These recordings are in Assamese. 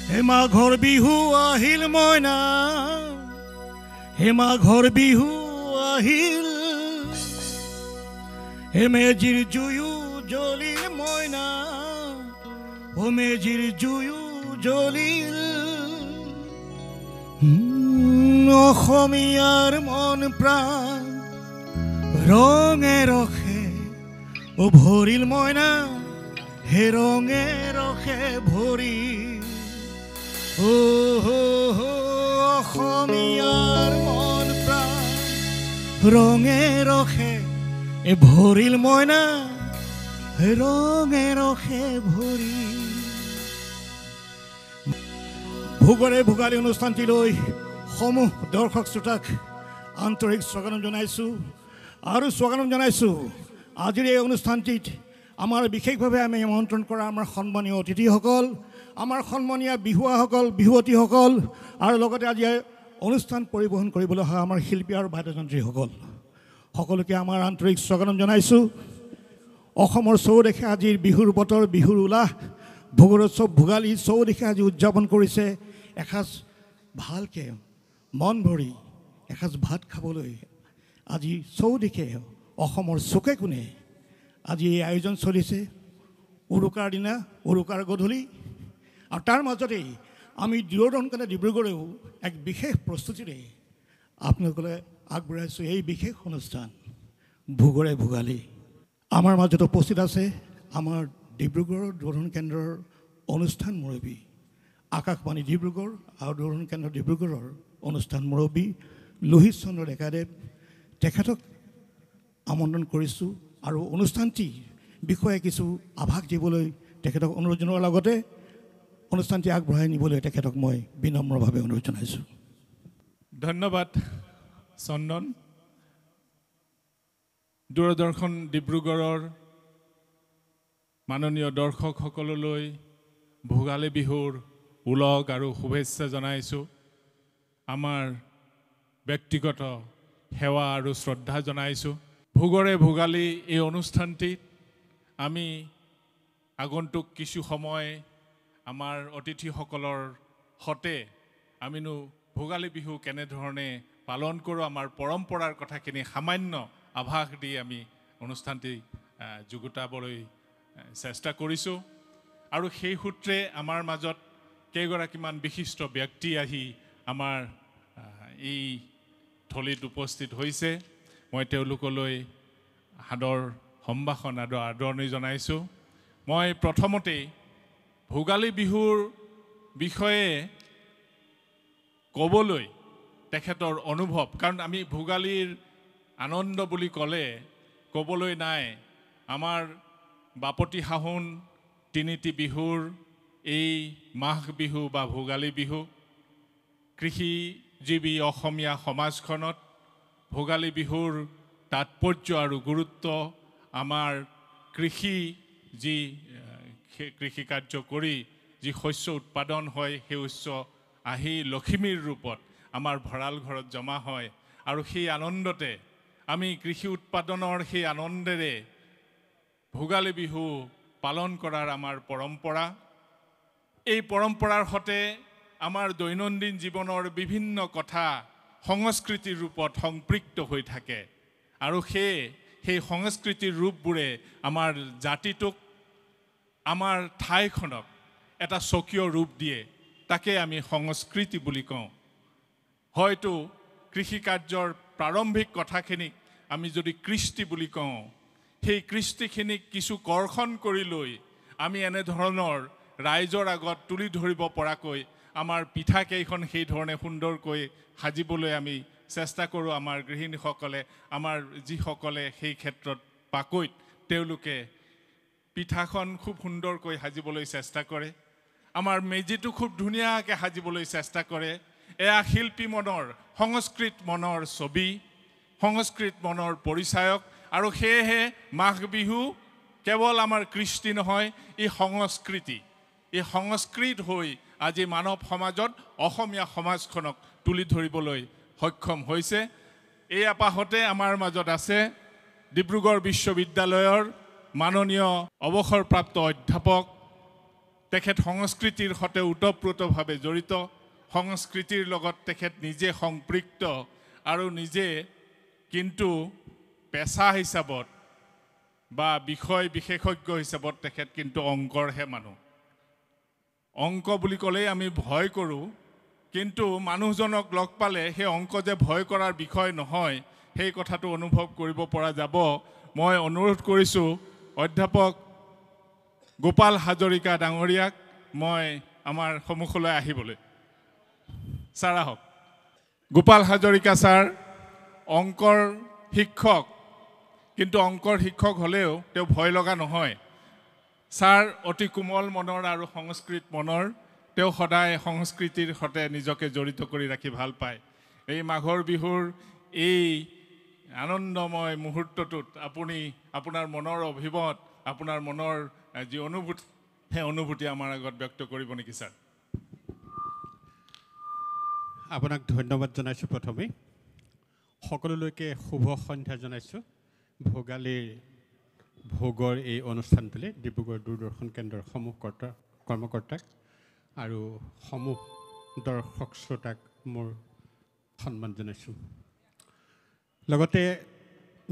হে মাঘৰ বিহু আহিল মইনা, হে মাঘৰ বিহু আহিল, হে মেজিৰ জুয়ো জ্বলিল মইনা, ও মেজিৰ জুয়ো জ্বলিল। অসমীয়াৰ মন প্ৰাণ ৰঙে ৰখে ও ভৰিল মইনা, হে ৰঙে ৰখে ভৰিল। অসমীয়াৰ মন প্ৰাণ ৰঙে ৰখে এ ভৰিল মইনা, হে ৰঙে ৰখে ভৰিল। ভোগৰে ভোগালী অনুষ্ঠানটিলৈ সমূহ দৰ্শক শ্ৰোতাক আন্তৰিক স্বাগতম জনাইছোঁ আৰু স্বাগতম জনাইছোঁ আজিৰ এই অনুষ্ঠানটিত আমাৰ বিশেষভাৱে আমি আমন্ত্ৰণ কৰা আমাৰ সন্মানীয় অতিথিসকল, আমাৰ সন্মানীয় বিহুৱাসকল, বিহুৱতীসকল আৰু লগতে আজি অনুষ্ঠান পৰিবহণ কৰিবলৈ অহা আমাৰ শিল্পী আৰু বাদ্যযন্ত্ৰীসকল সকলোকে আমাৰ আন্তৰিক স্বাগতম জনাইছোঁ। অসমৰ চৌদিশে আজিৰ বিহুৰ বতৰ, বিহুৰ উল্লাস, ভোগোৎসৱ ভোগালী চৌদিশে আজি উদযাপন কৰিছে। এসাঁজ ভালকৈ মন ভৰি এসাঁজ ভাত খাবলৈ আজি চৌদিশে অসমৰ চুকে কোণে আজি এই আয়োজন চলিছে। উৰুকাৰ দিনা, উৰুকাৰ গধূলি, আৰু তাৰ মাজতেই আমি দূৰদৰ্শনে ডিব্ৰুগড়েও এক বিশেষ প্ৰস্তুতিৰে আপোনালোকলৈ আগবঢ়াইছোঁ এই বিশেষ অনুষ্ঠান ভোগৰে ভোগালী। আমাৰ মাজত উপস্থিত আছে আমাৰ ডিব্ৰুগড়ৰ দূৰদৰ্শন কেন্দ্ৰৰ অনুষ্ঠান মুৰব্বী, আকাশবাণী ডিব্ৰুগড় আৰু দূৰদৰ্শন কেন্দ্ৰ ডিব্ৰুগড়ৰ অনুষ্ঠান মুৰব্বী লোহিত চন্দ্ৰ ডেকাদেৱ। তেখেতক আমন্ত্ৰণ কৰিছোঁ আৰু অনুষ্ঠানটিৰ বিষয়ে কিছু আভাস দিবলৈ তেখেতক অনুৰোধ জনোৱাৰ লগতে অনুষ্ঠানটি আগবঢ়াই নিবলৈ তেখেতক মই বিনম্ৰভাৱে অনুৰোধ জনাইছোঁ। ধন্যবাদ চন্দন। দূৰদৰ্শন ডিব্ৰুগড়ৰ মাননীয় দৰ্শকসকললৈ ভোগালী বিহুৰ ওলগ আৰু শুভেচ্ছা জনাইছোঁ। আমাৰ ব্যক্তিগত সেৱা আৰু শ্ৰদ্ধা জনাইছোঁ। ভোগৰে ভোগালী এই অনুষ্ঠানটিত আমি আগন্তুক কিছু সময় আমাৰ অতিথিসকলৰ সতে আমিনো ভোগালী বিহু কেনেধৰণে পালন কৰোঁ, আমাৰ পৰম্পৰাৰ কথাখিনি সামান্য আভাস দি আমি অনুষ্ঠানটি যুগুতাবলৈ চেষ্টা কৰিছোঁ। আৰু সেই সূত্ৰে আমাৰ মাজত কেইগৰাকীমান বিশিষ্ট ব্যক্তি আহি আমাৰ এই থলীত উপস্থিত হৈছে। মই তেওঁলোকলৈ সাদৰ সম্ভাষণ আৰু আদৰণি জনাইছোঁ। মই প্ৰথমতেই ভোগালী বিহুৰ বিষয়ে ক'বলৈ তেখেতৰ অনুভৱ, কাৰণ আমি ভোগালীৰ আনন্দ বুলি ক'লে ক'বলৈ নাই। আমাৰ বাপতি সাহোন তিনিটি বিহুৰ এই মাঘ বিহু বা ভোগালী বিহু, কৃষিজীৱী অসমীয়া সমাজখনত ভোগালী বিহুৰ তাৎপৰ্য আৰু গুৰুত্ব, আমাৰ কৃষি কাৰ্য কৰি যি শস্য উৎপাদন হয় সেই শস্য আহি লখিমীৰ ৰূপত আমাৰ ভঁৰাল ঘৰত জমা হয় আৰু সেই আনন্দতে আমি কৃষি উৎপাদনৰ সেই আনন্দেৰে ভোগালী বিহু পালন কৰাৰ আমাৰ পৰম্পৰা। এই পৰম্পৰাৰ সতে আমাৰ দৈনন্দিন জীৱনৰ বিভিন্ন কথা সংস্কৃতিৰ ৰূপত সম্পৃক্ত হৈ থাকে আৰু সেই সংস্কৃতিৰ ৰূপবোৰে আমাৰ জাতিটোক, আমাৰ ঠাইখনক এটা স্বকীয় ৰূপ দিয়ে। তাকে আমি সংস্কৃতি বুলি কওঁ। হয়তো কৃষিকাৰ্যৰ প্ৰাৰম্ভিক কথাখিনিক আমি যদি কৃষ্টি বুলি কওঁ, সেই কৃষ্টিখিনিক কিছু কৰ্ষণ কৰি লৈ আমি এনেধৰণৰ ৰাইজৰ আগত তুলি ধৰিব পৰাকৈ আমাৰ পিঠাকেইখন সেইধৰণে সুন্দৰকৈ সাজিবলৈ আমি চেষ্টা কৰোঁ। আমাৰ গৃহিণীসকলে, আমাৰ যিসকলে সেই ক্ষেত্ৰত পাকৈত, তেওঁলোকে পিঠাখন খুব সুন্দৰকৈ সাজিবলৈ চেষ্টা কৰে। আমাৰ মেজিটো খুব ধুনীয়াকৈ সাজিবলৈ চেষ্টা কৰে। এয়া শিল্পী মনৰ, সংস্কৃত মনৰ ছবি, সংস্কৃত মনৰ পৰিচায়ক। আৰু সেয়েহে মাঘ বিহু কেৱল আমাৰ কৃষ্টি নহয়, ই সংস্কৃতি। এই সংস্কৃত হৈ আজি মানৱ সমাজত অসমীয়া সমাজখনক তুলি ধৰিবলৈ সক্ষম হৈছে। এই আপাহতে আমাৰ মাজত আছে ডিব্ৰুগড় বিশ্ববিদ্যালয়ৰ মাননীয় অৱসৰপ্ৰাপ্ত অধ্যাপক তেখেত সংস্কৃতিৰ সৈতে ওতপ্ৰোতভাৱে জড়িত, সংস্কৃতিৰ লগত তেখেত নিজে সম্পৃক্ত আৰু নিজে কিন্তু পেশা হিচাপত বা বিষয় বিশেষজ্ঞ হিচাপত তেখেত কিন্তু অংকৰহে মানুহ। অংক বুলি ক'লেই আমি ভয় কৰোঁ, কিন্তু মানুহজনক লগ পালে সেই অংক যে ভয় কৰাৰ বিষয় নহয় সেই কথাটো অনুভৱ কৰিব পৰা যাব। মই অনুৰোধ কৰিছোঁ অধ্যাপক গোপাল হাজৰিকা ডাঙৰীয়াক মই আমাৰ সন্মুখলৈ আহিবলৈ। ছাৰ আহক। গোপাল হাজৰিকা ছাৰ অংকৰ শিক্ষক, কিন্তু অংকৰ শিক্ষক হ'লেও তেওঁ ভয় লগা নহয়। ছাৰ অতি কোমল মনৰ আৰু সংস্কৃত মনৰ, তেওঁ সদায় সংস্কৃতিৰ সৈতে নিজকে জড়িত কৰি ৰাখি ভাল পায়। এই মাঘৰ বিহুৰ এই আনন্দময় মুহূৰ্তটোত আপুনি আপোনাৰ মনৰ অভিমত, আপোনাৰ মনৰ যি অনুভূতি, সেই অনুভূতি আমাৰ আগত ব্যক্ত কৰিব নেকি ছাৰ? আপোনাক ধন্যবাদ জনাইছোঁ। প্ৰথমে সকলোলৈকে শুভ সন্ধ্যা জনাইছোঁ। ভোগালীৰ ভোগৰ এই অনুষ্ঠানটোলৈ ডিব্ৰুগড় দূৰদৰ্শন কেন্দ্ৰৰ সমূহ কৰ্মকৰ্তাক আৰু সমূহ দৰ্শক শ্ৰোতাক মোৰ সন্মান জনাইছোঁ। লগতে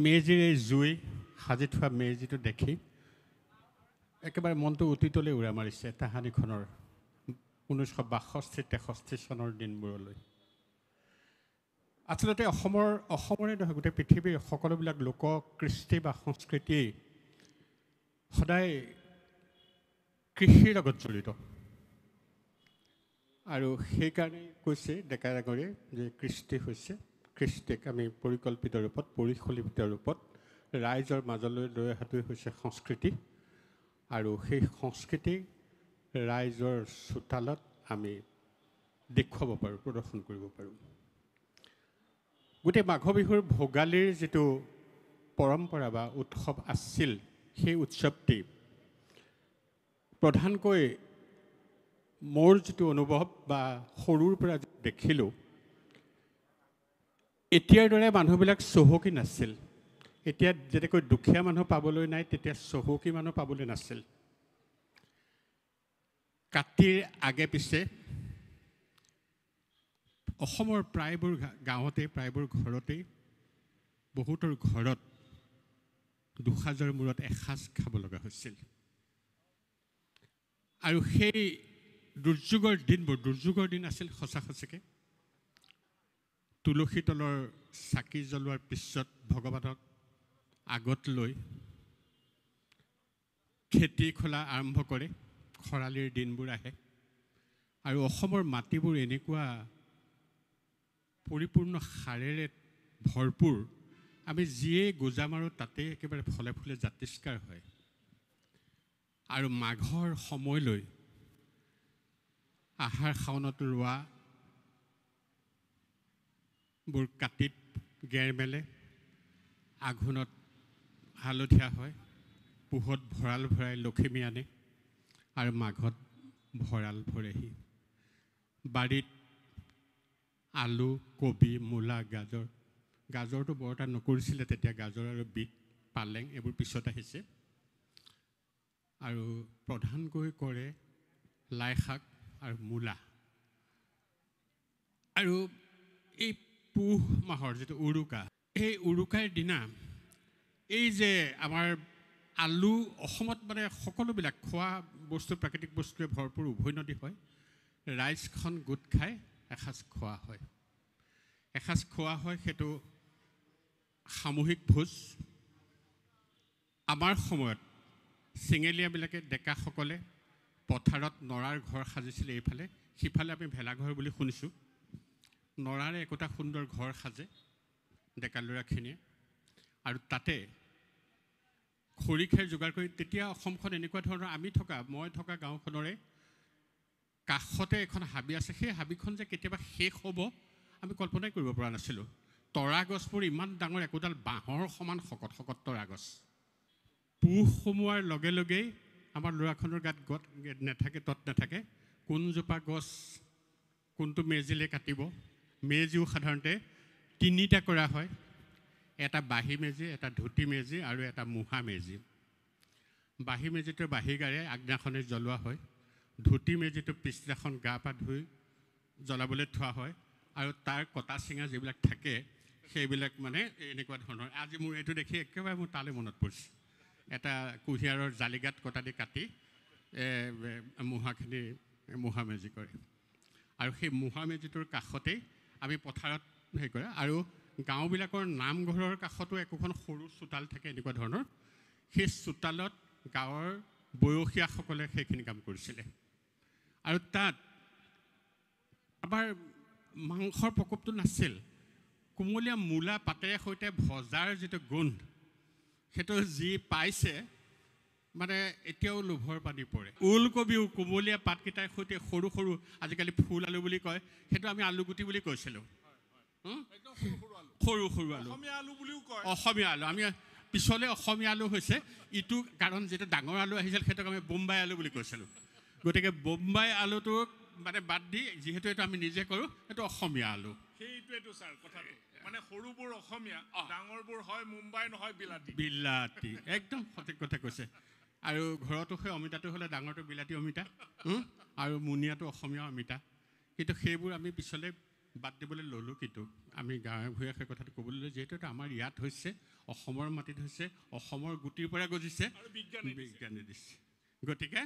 মেজিৰ এই জুই সাজি থোৱা মেজিটো দেখি একেবাৰে মনটো অতীতলৈ উৰা মাৰিছে তাহানিখনৰ 1962-63 চনৰ দিনবোৰলৈ। আচলতে অসমৰে নহয় গোটেই পৃথিৱীৰ সকলোবিলাক লোক কৃষ্টি বা সংস্কৃতি সদায় কৃষিৰ লগত জড়িত। আৰু সেইকাৰণে কৈছে ডেকা ডাঙৰীয়ে যে কৃষ্টি হৈছে, কৃষ্টিক আমি পৰিকল্পিত ৰূপত, পৰিকল্পিত ৰূপত ৰাইজৰ মাজলৈ লৈ অহাটোৱে হৈছে সংস্কৃতি। আৰু সেই সংস্কৃতি ৰাইজৰ চোতালত আমি দেখুৱাব পাৰোঁ, প্ৰদৰ্শন কৰিব পাৰোঁ। গোটেই মাঘ বিহুৰ ভোগালীৰ যিটো পৰম্পৰা বা উৎসৱ আছিল, সেই উৎসৱটি প্ৰধানকৈ মোৰ যিটো অনুভৱ বা সৰুৰ পৰা দেখিলোঁ, এতিয়াৰ দৰে মানুহবিলাক চহকী নাছিল। এতিয়া যেনেকৈ দুখীয়া মানুহ পাবলৈ নাই, তেতিয়া চহকী মানুহ পাবলৈ নাছিল। কাতিৰ আগে পিছে অসমৰ প্ৰায়বোৰ গাঁৱতে, প্ৰায়বোৰ ঘৰতেই, বহুতৰ ঘৰত দুসাঁজৰ মূৰত এসাঁজ খাব লগা হৈছিল। আৰু সেই দুৰ্যোগৰ দিন আছিল সঁচাকৈ। তুলসী তলৰ চাকি জ্বলোৱাৰ পিছত ভগৱানক আগত লৈ খেতি খোলা আৰম্ভ কৰে, খৰালিৰ দিনবোৰ আহে। আৰু অসমৰ মাটিবোৰ এনেকুৱা পৰিপূৰ্ণ সাৰেৰে ভৰপূৰ, আমি যিয়ে গোজা মাৰোঁ তাতেই একেবাৰে ফলে ফুলে জাতিষ্কাৰ হয়। আৰু মাঘৰ সময়লৈ আহাৰ শাওণত ৰোৱাবোৰ কাতিত গেৰ মেলে, আঘোণত হালধীয়া হয়, পুহত ভঁৰাল ভৰাই লখিমী আনে আৰু মাঘত ভঁৰাল ভৰেহি। বাৰীত আলু, কবি, মূলা, গাজৰটো বৰ এটা নকৰিছিলে তেতিয়া, গাজৰ আৰু বিট, পালেং এইবোৰ পিছত আহিছে। আৰু প্ৰধানকৈ কৰে লাই শাক আৰু মূলা। আৰু এই পুহ মাহৰ যিটো উৰুকা, এই উৰুকাৰ দিনা এই যে আমাৰ আলু, অসমত মানে সকলোবিলাক খোৱা বস্তু, প্ৰাকৃতিক বস্তুৱে ভৰপূৰ উভৈনদী হয়। ৰাইজখন গোট খাই এসাঁজ খোৱা হয়। এসাঁজ খোৱা হয়, সেইটো সামূহিক ভোজ। আমাৰ সময়ত চেঙেলীয়াবিলাকে, ডেকাসকলে পথাৰত নৰাৰ ঘৰ সাজিছিলে এইফালে, সিফালে আমি ভেলাঘৰ বুলি শুনিছোঁ। নৰাৰে একোটা সুন্দৰ ঘৰ সাজে ডেকা ল'ৰাখিনিয়ে, আৰু তাতে খৰি খেৰ যোগাৰ কৰি, তেতিয়া অসমখন এনেকুৱা ধৰণৰ, মই থকা গাঁওখনৰে কাষতে এখন হাবি আছে। সেই হাবিখন যে কেতিয়াবা শেষ হ'ব আমি কল্পনাই কৰিব পৰা নাছিলোঁ। তৰা গছবোৰ ইমান ডাঙৰ, একোডাল বাঁহৰ সমান শকত শকত তৰা গছ। পুহ সোমোৱাৰ লগে লগেই আমাৰ ল'ৰাখনৰ গাত তত নাথাকে কোনজোপা গছ কোনটো মেজিলে কাটিব। মেজিও সাধাৰণতে তিনিটা কৰা হয়, এটা বাঁহী মেজি, এটা ধুতি মেজি আৰু এটা মুহা মেজি। বাঁহী মেজিটো বাঁহী গাৰে আগদিনাখনে জ্বলোৱা হয়, ধুতি মেজিটো পিছদিনাখন গা পা ধুই জ্বলাবলৈ থোৱা হয় আৰু তাৰ কটা চিঙা যিবিলাক থাকে সেইবিলাক মানে এনেকুৱা ধৰণৰ আজি মোৰ এইটো দেখি একেবাৰে মোৰ তালৈ মনত পৰিছে এটা কুঁহিয়াৰৰ জালিগাত কটা দি কাটি মুহাখিনি মুহা মেজি কৰে আৰু সেই মুহা মেজিটোৰ কাষতেই আমি পথাৰত হেৰি কৰে আৰু গাঁওবিলাকৰ নামঘৰৰ কাষতো একোখন সৰু চোতাল থাকে এনেকুৱা ধৰণৰ সেই চোতালত গাঁৱৰ বয়সীয়াসকলে সেইখিনি কাম কৰিছিলে আৰু তাত আমাৰ মাংসৰ প্ৰকোপটো নাছিল কোমলীয়া মূলা পাতেৰে সৈতে ভজাৰ যিটো গোন্ধ সেইটো যি পাইছে মানে এতিয়াও লোভৰ পানী পৰে ওলকবিও কোমলীয়া পাতকেইটাৰ সৈতে সৰু সৰু আজিকালি ফুল আলু বুলি কয় সেইটো আমি আলুগুটি বুলি কৈছিলোঁ সৰু সৰু আলু অসমীয়া আলু আমি পিছলৈ অসমীয়া আলু হৈছে ইটো কাৰণ যিটো ডাঙৰ আলু আহিছিল সেইটোক আমি বোম্বাই আলু বুলি কৈছিলোঁ গতিকে বোম্বাই আলুটোক মানে বাদ দি যিহেতু এইটো আমি নিজে কৰোঁ সেইটো অসমীয়া আলু সেইটোৱেতো ছাৰ কথাটো মানে সৰুবোৰ অসমীয়া ডাঙৰবোৰ হয় মুম্বাই নহয় বিলাতী বিলাতী একদম সঠিক কথা কৈছে আৰু ঘৰতো সেই অমিতাটো হ'লে ডাঙৰটো বিলাতী অমিতা আৰু মুনিয়াটো অসমীয়া অমিতা কিন্তু সেইবোৰ আমি পিছলৈ বাদ দিবলৈ ল'লোঁ কিন্তু আমি গাঁৱে ভূঞে সেই কথাটো ক'বলৈ ল'লোঁ যিহেতু আমাৰ ইয়াত হৈছে অসমৰ মাটিত হৈছে অসমৰ গুটিৰ পৰা গজিছে আৰু বিজ্ঞানে দিছে গতিকে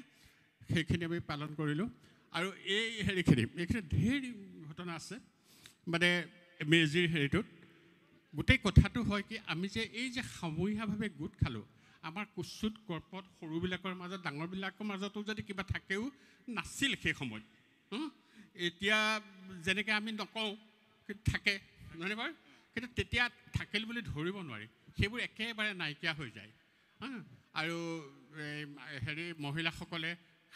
সেইখিনি আমি পালন কৰিলোঁ আৰু এইখিনি ঢেৰ ঘটনা আছে মানে মেজিৰ হেৰিটোত গোটেই কথাটো হয় কি আমি যে এই যে সামূহিকভাৱে গোট খালোঁ আমাৰ কুচুত কৰ্পত সৰুবিলাকৰ মাজত ডাঙৰবিলাকৰ মাজতো যদি কিবা থাকেও নাছিল সেই সময়ত এতিয়া যেনেকৈ আমি নকওঁ কিন্তু থাকে নহয়নে বাৰু কিন্তু তেতিয়া থাকিল বুলি ধৰিব নোৱাৰি সেইবোৰ একেবাৰে নাইকিয়া হৈ যায় আৰু হেৰি মহিলাসকলে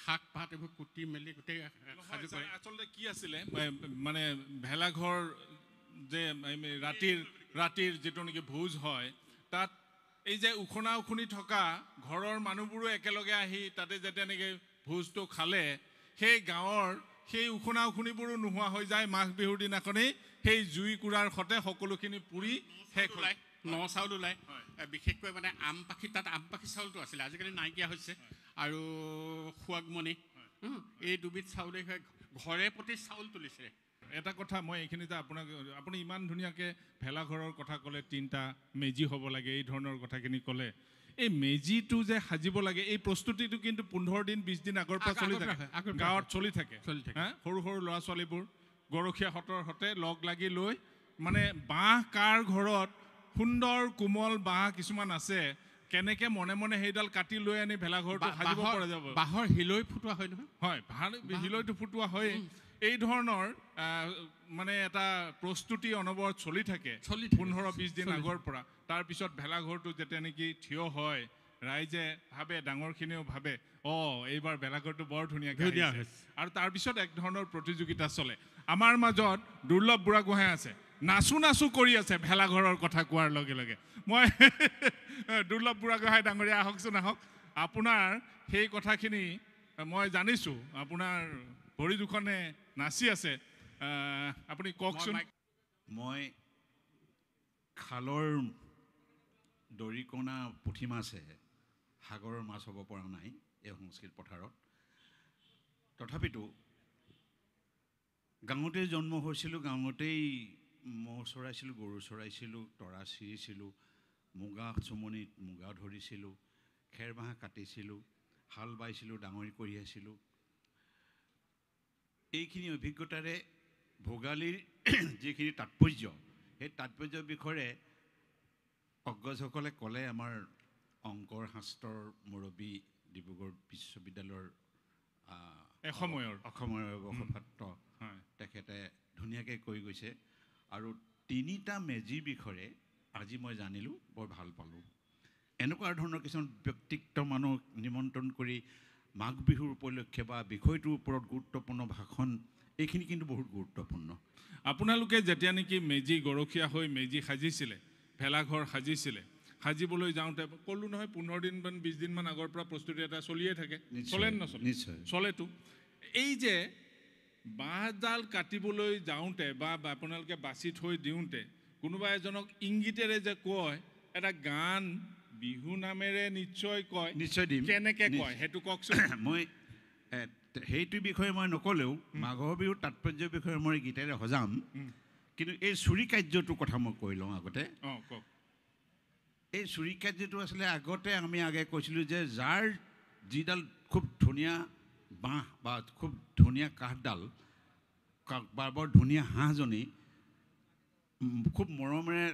শাক পাত এইবোৰ কুটি মেলি গোটেই আচলতে কি আছিলে মানে ভেলাঘৰ যে ৰাতিৰ যিটো নেকি ভোজ হয় তাত এই যে উখনা উখনি থকা ঘৰৰ মানুহবোৰো একেলগে আহি তাতে যেতিয়া নেকি ভোজটো খালে সেই গাঁৱৰ সেই উখনা উখনিবোৰো নোহোৱা হৈ যায় মাঘ বিহুৰ দিনাখনেই সেই জুই কুৰাৰ সতে সকলোখিনি পুৰি শেষ ওলায় ন চাউল ওলায় বিশেষকৈ মানে আম পাখি তাত আম পাখি চাউলটো আছিলে আজিকালি নাইকিয়া হৈছে আৰু সুৱাগমণি এই দুবিধ চাউলে ঘৰে প্ৰতি চাউল তুলিছে এটা কথা মই এইখিনিতে আপুনি ইমান ধুনীয়াকৈ ভেলাঘৰৰ কথা ক'লে 3টা মেজি হ'ব লাগে এই ধৰণৰ কথাখিনি ক'লে এই মেজিটো যে সাজিব লাগে এই প্ৰস্তুতিটো কিন্তু 15 দিন 20 দিন আগৰ পৰা চলি থাকে গাঁৱত চলি থাকে সৰু সৰু ল'ৰা ছোৱালীবোৰ গৰখীয়াহঁতৰ সতে লগ লাগি লৈ মানে বাঁহ কাৰ ঘৰত সুন্দৰ কোমল বাঁহ কিছুমান আছে কেনেকৈ মনে মনে সেইডাল কাটি লৈ আনি ভেলাঘৰটো সাজিব পৰা যাব বাঁহৰ শিলৈ ফুটোৱা হয় নহয় হয় শিলৈটো ফুটোৱা হয় এই ধৰণৰ মানে এটা প্ৰস্তুতি অনবৰত চলি থাকে 15-20 দিন আগৰ পৰা তাৰপিছত ভেলাঘৰটো যেতিয়া নেকি থিয় হয় ৰাইজে ভাবে ডাঙৰখিনিও ভাবে এইবাৰ ভেলাঘৰটো বৰ ধুনীয়াকৈ আৰু তাৰপিছত এক ধৰণৰ প্ৰতিযোগিতা চলে আমাৰ মাজত দুৰ্লভ বুঢ়াগোহাঁই আছে নাচো কৰি আছে ভেলাঘৰৰ কথা কোৱাৰ লগে লগে মই দুৰ্লভ বুঢ়াগোহাঁই ডাঙৰীয়া আহকচোন আহক আপোনাৰ সেই কথাখিনি মই জানিছোঁ আপোনাৰ ভৰি দুখনে নাচি আছে আপুনি কওকচোন মই খালৰ দৰিকণা পুঠি মাছে সাগৰৰ মাছ হ'ব পৰা নাই এই সংস্কৃত পথাৰত তথাপিতো গাঁৱতে জন্ম হৈছিলোঁ গাঁৱতেই মহ চৰাইছিলোঁ গৰু চৰাইছিলোঁ তৰা চিৰিছিলোঁ মুগা চুমনিত মুগা ধৰিছিলোঁ খেৰ বাঁহ কাটিছিলোঁ হাল বাইছিলোঁ ডাঙৰি কঢ়িয়াইছিলোঁ এইখিনি অভিজ্ঞতাৰে ভোগালীৰ যিখিনি তাৎপৰ্য সেই তাৎপৰ্যৰ বিষয়ে অগ্ৰজসকলে ক'লে আমাৰ অংকৰ শাস্ত্ৰৰ মুৰব্বী ডিব্ৰুগড় বিশ্ববিদ্যালয়ৰ অসময়ৰ মুখপাত্ৰ তেখেতে ধুনীয়াকৈ কৈ গৈছে আৰু 3টা মেজিৰ বিষয়ে আজি মই জানিলোঁ বৰ ভাল পালোঁ এনেকুৱা ধৰণৰ কিছুমান ব্যক্তিত্ব মানুহ নিমন্ত্ৰণ কৰি মাঘ বিহুৰ উপলক্ষে বা বিষয়টোৰ ওপৰত গুৰুত্বপূৰ্ণ ভাষণ এইখিনি কিন্তু বহুত গুৰুত্বপূৰ্ণ আপোনালোকে যেতিয়া নেকি মেজি গৰখীয়া হৈ মেজি সাজিছিলে ভেলাঘৰ সাজিছিলে সাজিবলৈ যাওঁতে ক'লোঁ নহয় 15 দিন 20 দিনমান আগৰ পৰা প্ৰস্তুতি এটা চলিয়ে থাকে চলে নচলে নিশ্চয় চলেতো এই যে বাঁহডাল কাটিবলৈ যাওঁতে বা আপোনালোকে বাছি থৈ দিওঁতে কোনোবা এজনক ইংগিতেৰে যে কয় এটা গান বিহু নামেৰে নিশ্চয় কয় নিশ্চয় দিম কেনেকৈ কয় সেইটো কওকচোন মই সেইটো বিষয়ে মই নকলেও মাঘৰ বিহুৰ তাৎপৰ্যৰ বিষয়ে মই গীতেৰে সজাম কিন্তু এই চুৰি কাৰ্যটোৰ কথা মই কৈ লওঁ আগতে এই চুৰি কাৰ্যটো আছিলে আগতে আমি আগে কৈছিলোঁ যে যাৰ যিডাল খুব ধুনীয়া বাঁহ বা খুব ধুনীয়া কাঠডাল বা বৰ ধুনীয়া হাঁহজনী খুব মৰমেৰে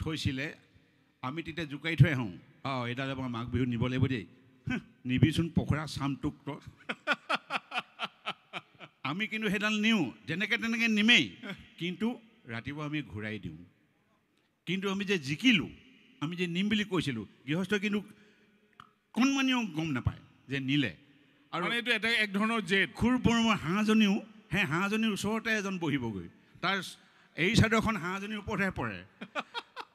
থৈছিলে আমি তেতিয়া জোকাৰি থৈ আহোঁ এইডালে মই মাঘ বিহু নিব লাগিব দেই নিবিচোন পখৰা চামটোক আমি কিন্তু সেইডাল নিওঁ যেনেকৈ তেনেকৈ নিমেই কিন্তু ৰাতিপুৱা আমি ঘূৰাই দিওঁ কিন্তু আমি যে জিকিলোঁ আমি যে নিম বুলি কৈছিলোঁ গৃহস্থই কিন্তু কণমানিও গম নাপায় যে নিলে আৰু এইটো এটা এক ধৰণৰ জেদ খুৰ মৰমৰ হাঁহজনীও সেই হাঁহজনীৰ ওচৰতে এজন বহিবগৈ তাৰ এই চাদৰখন হাঁহজনীৰ ওপৰতহে পৰে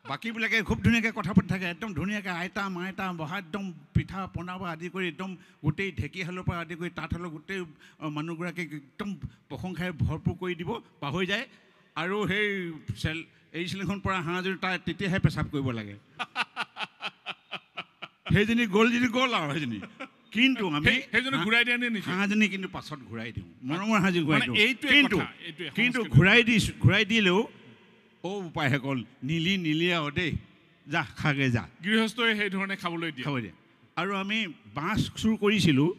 বাকীবিলাকে খুব ধুনীয়াকৈ কথা পাতি থাকে একদম ধুনীয়াকৈ আইতা মাইতা বহা একদম পিঠা পনাৰ পৰা আদি কৰি একদম গোটেই ঢেঁকীশালৰ পৰা আদি কৰি তাঁতশালৰ গোটেই মানুহগৰাকীক একদম প্ৰশংসাৰে ভৰপূৰ কৰি দিব পাহৰি যায় আৰু সেই এই চিলিখন পৰা হাঁহজনী তাই তেতিয়াহে পেচাব কৰিব লাগে সেইজনী গ'ল যদি গ'ল আৰু সেইজনী কিন্তু আমি ঘূৰাই দিয়া নে হাঁহজনী কিন্তু পাছত ঘূৰাই দিওঁ মৰমৰ হাঁহজনী ঘূৰাই দিওঁ কিন্তু ঘূৰাই দিলেও উপায় গ'ল নিলি আৰু দেই যা খাগে যা গৃহস্থই সেই ধৰণে খাবলৈ দিয়ে আৰু আমি বাঁহ চুৰ কৰিছিলোঁ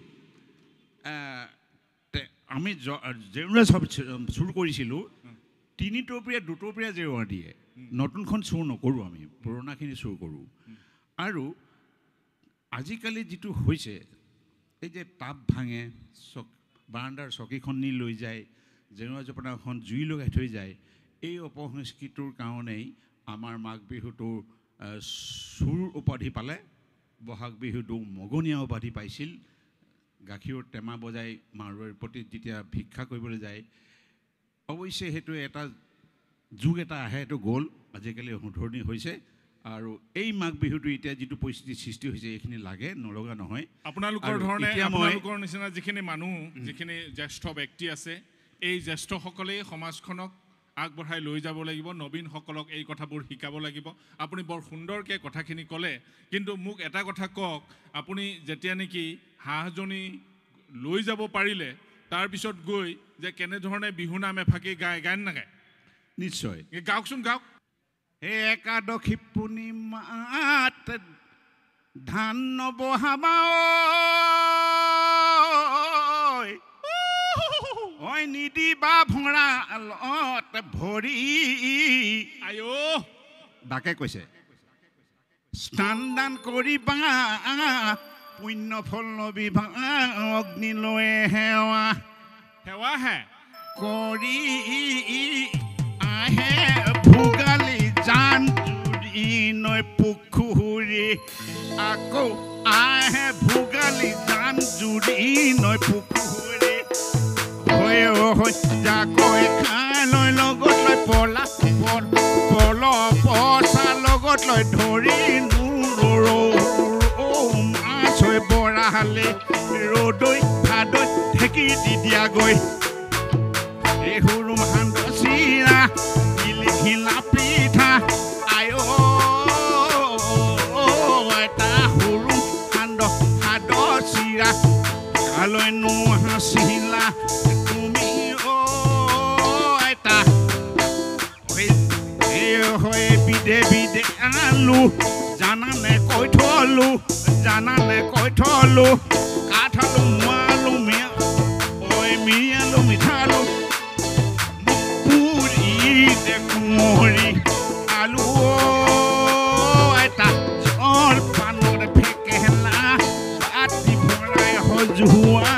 আমি জেউৰা চুৰ কৰিছিলোঁ 3 টপীয়া 2 টপীয়া জেউৰা দিয়ে নতুনখন চুৰ নকৰোঁ আমি পুৰণাখিনি চুৰ কৰোঁ আৰু আজিকালি যিটো হৈছে এই যে টাব ভাঙে বাৰাণ্ডাৰ চকীখন নি লৈ যায় জেউৰা জপনাখন জুই লগাই থৈ যায় এই অপসংস্কৃতিৰ কাৰণেই আমাৰ মাঘ বিহুটো চুৰ উপাধি পালে বহাগ বিহুটো মগনীয়া উপাধি পাইছিল গাখীৰৰ টেমা বজাই মাৰোৱাৰ প্ৰতি যেতিয়া ভিক্ষা কৰিবলৈ যায় অৱশ্যে সেইটো এটা যুগ এটা আহে সেইটো গ'ল আজিকালি শুধৰণি হৈছে আৰু এই মাঘ বিহুটো এতিয়া যিটো পৰিস্থিতি সৃষ্টি হৈছে এইখিনি লাগে নলগা নহয় আপোনালোকৰ ধৰণে আপোনালোকৰ নিচিনা যিখিনি মানুহ যিখিনি জ্যেষ্ঠ ব্যক্তি আছে এই জ্যেষ্ঠসকলেই সমাজখনক আগবঢ়াই লৈ যাব লাগিব নবীনসকলক এই কথাবোৰ শিকাব লাগিব আপুনি বৰ সুন্দৰকৈ কথাখিনি ক'লে কিন্তু মোক এটা কথা কওক আপুনি যেতিয়া নেকি হাঁহজনী লৈ যাব পাৰিলে তাৰপিছত গৈ যে কেনেধৰণে বিহু নাম এফাকি গায় নাগায় নিশ্চয় গাওকচোন গাওক একাদশী পূৰ্ণিমাত ধান নবহাবা ঐ নিদিবা ভঁৰালত ভৰি ডাকে কৈছে স্নান দান কৰিবা পুণ্য ফল নবিভা অগ্নিলৈ সেৱা হে কৰি আহে ভোগালী জান জুৰি নৈ পুখুৰী আকৌ আহে ভোগালী জান জুৰি নৈ পুখুৰী জাকৈ খালৈ লগত লৈ পলা পল পচা লগত লৈ ধৰি মাছ হৈ বৰাহালে ৰ'দৈ ভাদৈ ঢেঁকী দি দিয়াগৈ এই সৰু সান্দ চিৰা ঘিলা পিঠা আই এটা সৰু সান্দ সাদ চিৰা কালৈ নোহাচিলা তুমি এটা বিধে বিধে আলু জানানে কৈ থলো কাঠালো মোৱালো মিয়ালো মিঠালো পুৰি দেখুমৰি আলু এটা জল পানৰ ফেকেলা বাতি ভৰাই সজোৱা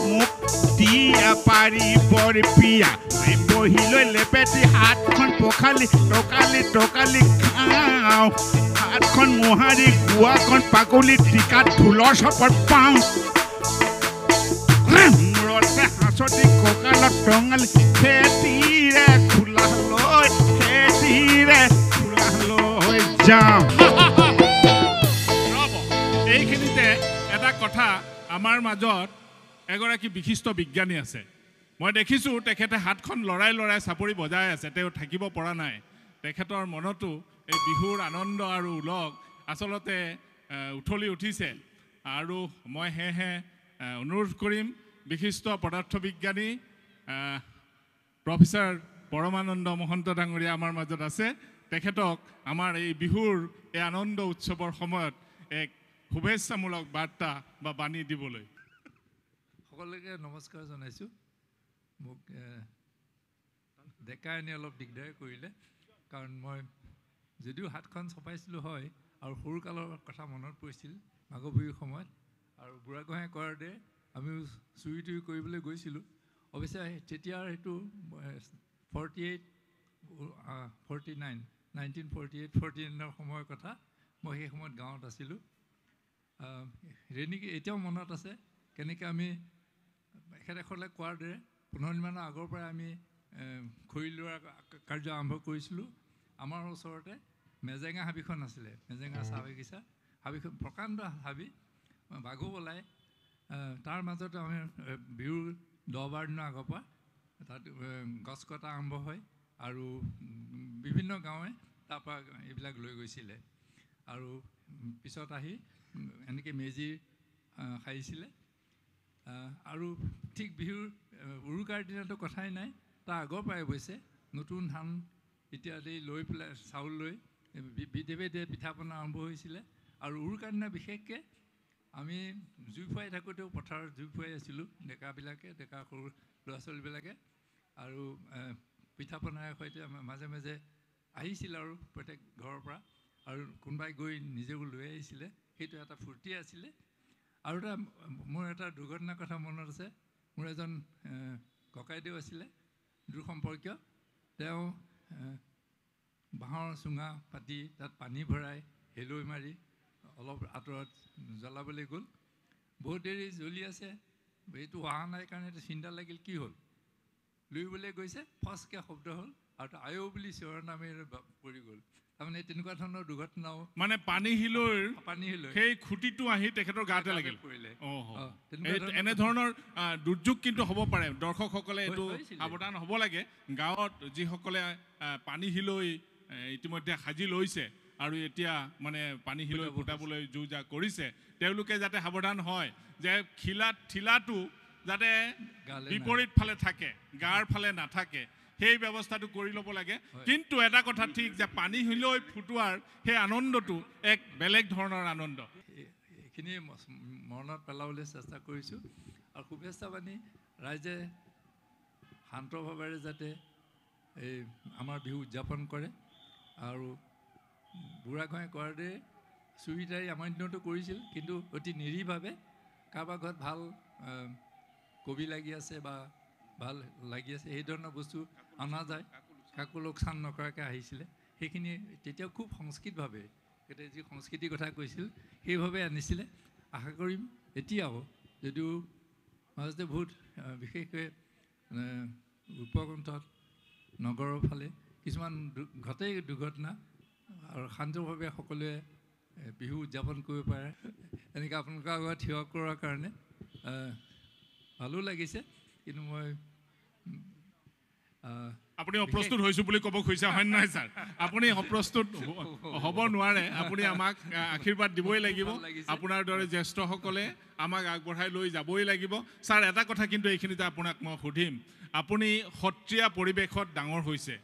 মোক দিয়া পাৰি বৰ পিয়া বহিলৈ লেপেটি হাতখন পখালি টকালি খাওঁ হাতখন মোহাৰি গুৱাখন পাকলি টিকাত ঢোলৰ চপত পাওঁ মূৰতে হাঁচতি কঁকালত টঙালি খেতিৰে খোলা লৈ যাওঁ এইখিনিতে এটা কথা আমাৰ মাজত এগৰাকী বিশিষ্ট বিজ্ঞানী আছে মই দেখিছোঁ তেখেতে হাতখন লৰাই চাপৰি বজাই আছে তেওঁ থাকিব পৰা নাই তেখেতৰ মনতো এই বিহুৰ আনন্দ আৰু উলহ আচলতে উঠলি উঠিছে আৰু মই সেয়েহে অনুৰোধ কৰিম বিশিষ্ট পদাৰ্থ বিজ্ঞানী প্ৰফেচাৰ পৰমানন্দ মহন্ত ডাঙৰীয়া আমাৰ মাজত আছে তেখেতক আমাৰ এই বিহুৰ এই আনন্দ উৎসৱৰ সময়ত এক শুভেচ্ছামূলক বাৰ্তা বা বাণী দিবলৈ সকলোকে নমস্কাৰ জনাইছোঁ মোক ডেকা এনে অলপ দিগদাৰ কৰিলে কাৰণ মই যদিও হাতখন চপাইছিলোঁ হয় আৰু সৰুকালৰ কথা মনত পৰিছিল মাঘৰ বিহুৰ সময়ত আৰু বুঢ়াগোহাঁই কৰাৰ দৰে আমিও চুৰি তুৰি কৰিবলৈ গৈছিলোঁ অৱশ্যে তেতিয়াৰ সেইটো 1948-49ৰ সময়ৰ কথা মই সেই সময়ত গাঁৱত আছিলোঁ এতিয়াও মনত আছে কেনেকৈ আমি এখেতসকলে কোৱাৰ দৰে 15 দিনমানৰ আগৰ পৰাই আমি খৰি লোৱাৰ কাৰ্য আৰম্ভ কৰিছিলোঁ আমাৰ ওচৰতে মেজেঙা হাবিখন আছিলে মেজেঙা চাহ বাগিচা হাবিখন প্ৰকাণ্ড হাবি বাঘো ওলায় তাৰ মাজতে আমি বিহুৰ 10-12 দিনৰ আগৰ পৰা তাত গছ কটা আৰম্ভ হয় আৰু বিভিন্ন গাঁৱে তাৰপৰা এইবিলাক লৈ গৈছিলে আৰু পিছত আহি এনেকৈ মেজি সাৰিছিলে আৰু ঠিক বিহুৰ উৰুকাৰ দিনাটো কথাই নাই তাৰ আগৰ পৰাই অৱশ্যে নতুন ধান ইত্যাদি লৈ পেলাই চাউল লৈ বিধে বিধে পিঠা পনা আৰম্ভ হৈছিলে আৰু উৰুকাৰ দিনা বিশেষকৈ আমি জুই ফুৱাই থাকোঁতেও পথাৰত জুই ফুৱাই আছিলোঁ ডেকা সৰু ল'ৰা ছোৱালীবিলাকে আৰু পিঠা পনাৰ সৈতে মাজে মাজে আহিছিল আৰু প্ৰত্যেক ঘৰৰ পৰা আৰু কোনোবাই গৈ নিজেও লৈ আহিছিলে সেইটো এটা ফূৰ্তি আছিলে আৰু মোৰ এটা দুৰ্ঘটনাৰ কথা মনত আছে মোৰ এজন ককাইদেউ আছিলে দূৰ সম্পৰ্কীয় তেওঁ বাঁহৰ চুঙা পাতি তাত পানী ভৰাই হেলৈ মাৰি অলপ আঁতৰত জ্বলাবলৈ গ'ল বহুত দেৰি জ্বলি আছে এইটো অহা নাই কাৰণে এইটো চিন্তা লাগিল কি হ'ল লুইবলৈ গৈছে ফচকৈ শব্দ হ'ল আৰু আয়ো বুলি চিঞৰ নামেৰে পৰি গ'ল তাৰমানে তেনেকুৱা ধৰণৰ দুৰ্ঘটনাও মানে পানী হিলৈ সেই খুঁটিটো আহি তেখেতৰ গাতে লাগিল পৰিলে এনেধৰণৰ দুৰ্যোগ কিন্তু হ'ব পাৰে দৰ্শকসকলে এইটো সাৱধান হ'ব লাগে গাঁৱত যিসকলে পানী হিলৈ ইতিমধ্যে সাজি লৈছে আৰু এতিয়া মানে পানী হিলৈ ফুটাবলৈ যো জা কৰিছে তেওঁলোকে যাতে সাৱধান হয় যে ঠিলাটো যাতে বিপৰীত ফালে থাকে গাৰ ফালে নাথাকে সেই ব্যৱস্থাটো কৰি ল'ব লাগে কিন্তু এটা কথা ঠিক যে পানী হিলৈ ফুটোৱাৰ সেই আনন্দটো এক বেলেগ ধৰণৰ আনন্দ এইখিনি মনত পেলাবলৈ চেষ্টা কৰিছোঁ আৰু শুভেচ্ছা বাণী ৰাইজে শান্তভাৱেৰে যাতে এই আমাৰ বিহু উদযাপন কৰে আৰু বুঢ়াগোহাঁই কৰাৰ দৰে চুৰি তাৰি আমাৰ দিনতো কৰিছিল কিন্তু অতি নিৰীহভাৱে কাৰোবাৰ ঘৰত ভাল কবি লাগি আছে বা ভাল লাগি আছে সেই ধৰণৰ বস্তু অনা যায় কাকো লোকচান নকৰাকৈ আহিছিলে সেইখিনি তেতিয়াও খুব সংস্কৃতভাৱে এতিয়া যি সংস্কৃতিৰ কথা কৈছিল সেইভাৱে আনিছিলে আশা কৰিম এতিয়াও যদিও মাজতে বহুত বিশেষকৈ উপকণ্ঠত নগৰৰ ফালে কিছুমান ঘটেই দুৰ্ঘটনা আৰু শান্তভাৱে সকলোৱে বিহু উদযাপন কৰিব পাৰে এনেকৈ আপোনালোকৰ আগত থিয় কৰাৰ কাৰণে ভালো লাগিছে কিন্তু মই আপুনি অপ্ৰস্তুত হৈছোঁ বুলি ক'ব খুজিছে হয় নহয় ছাৰ আপুনি অপ্ৰস্তুত হ'ব নোৱাৰে আপুনি আমাক আশীৰ্বাদ দিবই লাগিব আপোনাৰ দৰে জ্যেষ্ঠসকলে আমাক আগবঢ়াই লৈ যাবই লাগিব ছাৰ এটা কথা কিন্তু এইখিনিতে আপোনাক মই সুধিম আপুনি সত্ৰীয়া পৰিৱেশত ডাঙৰ হৈছে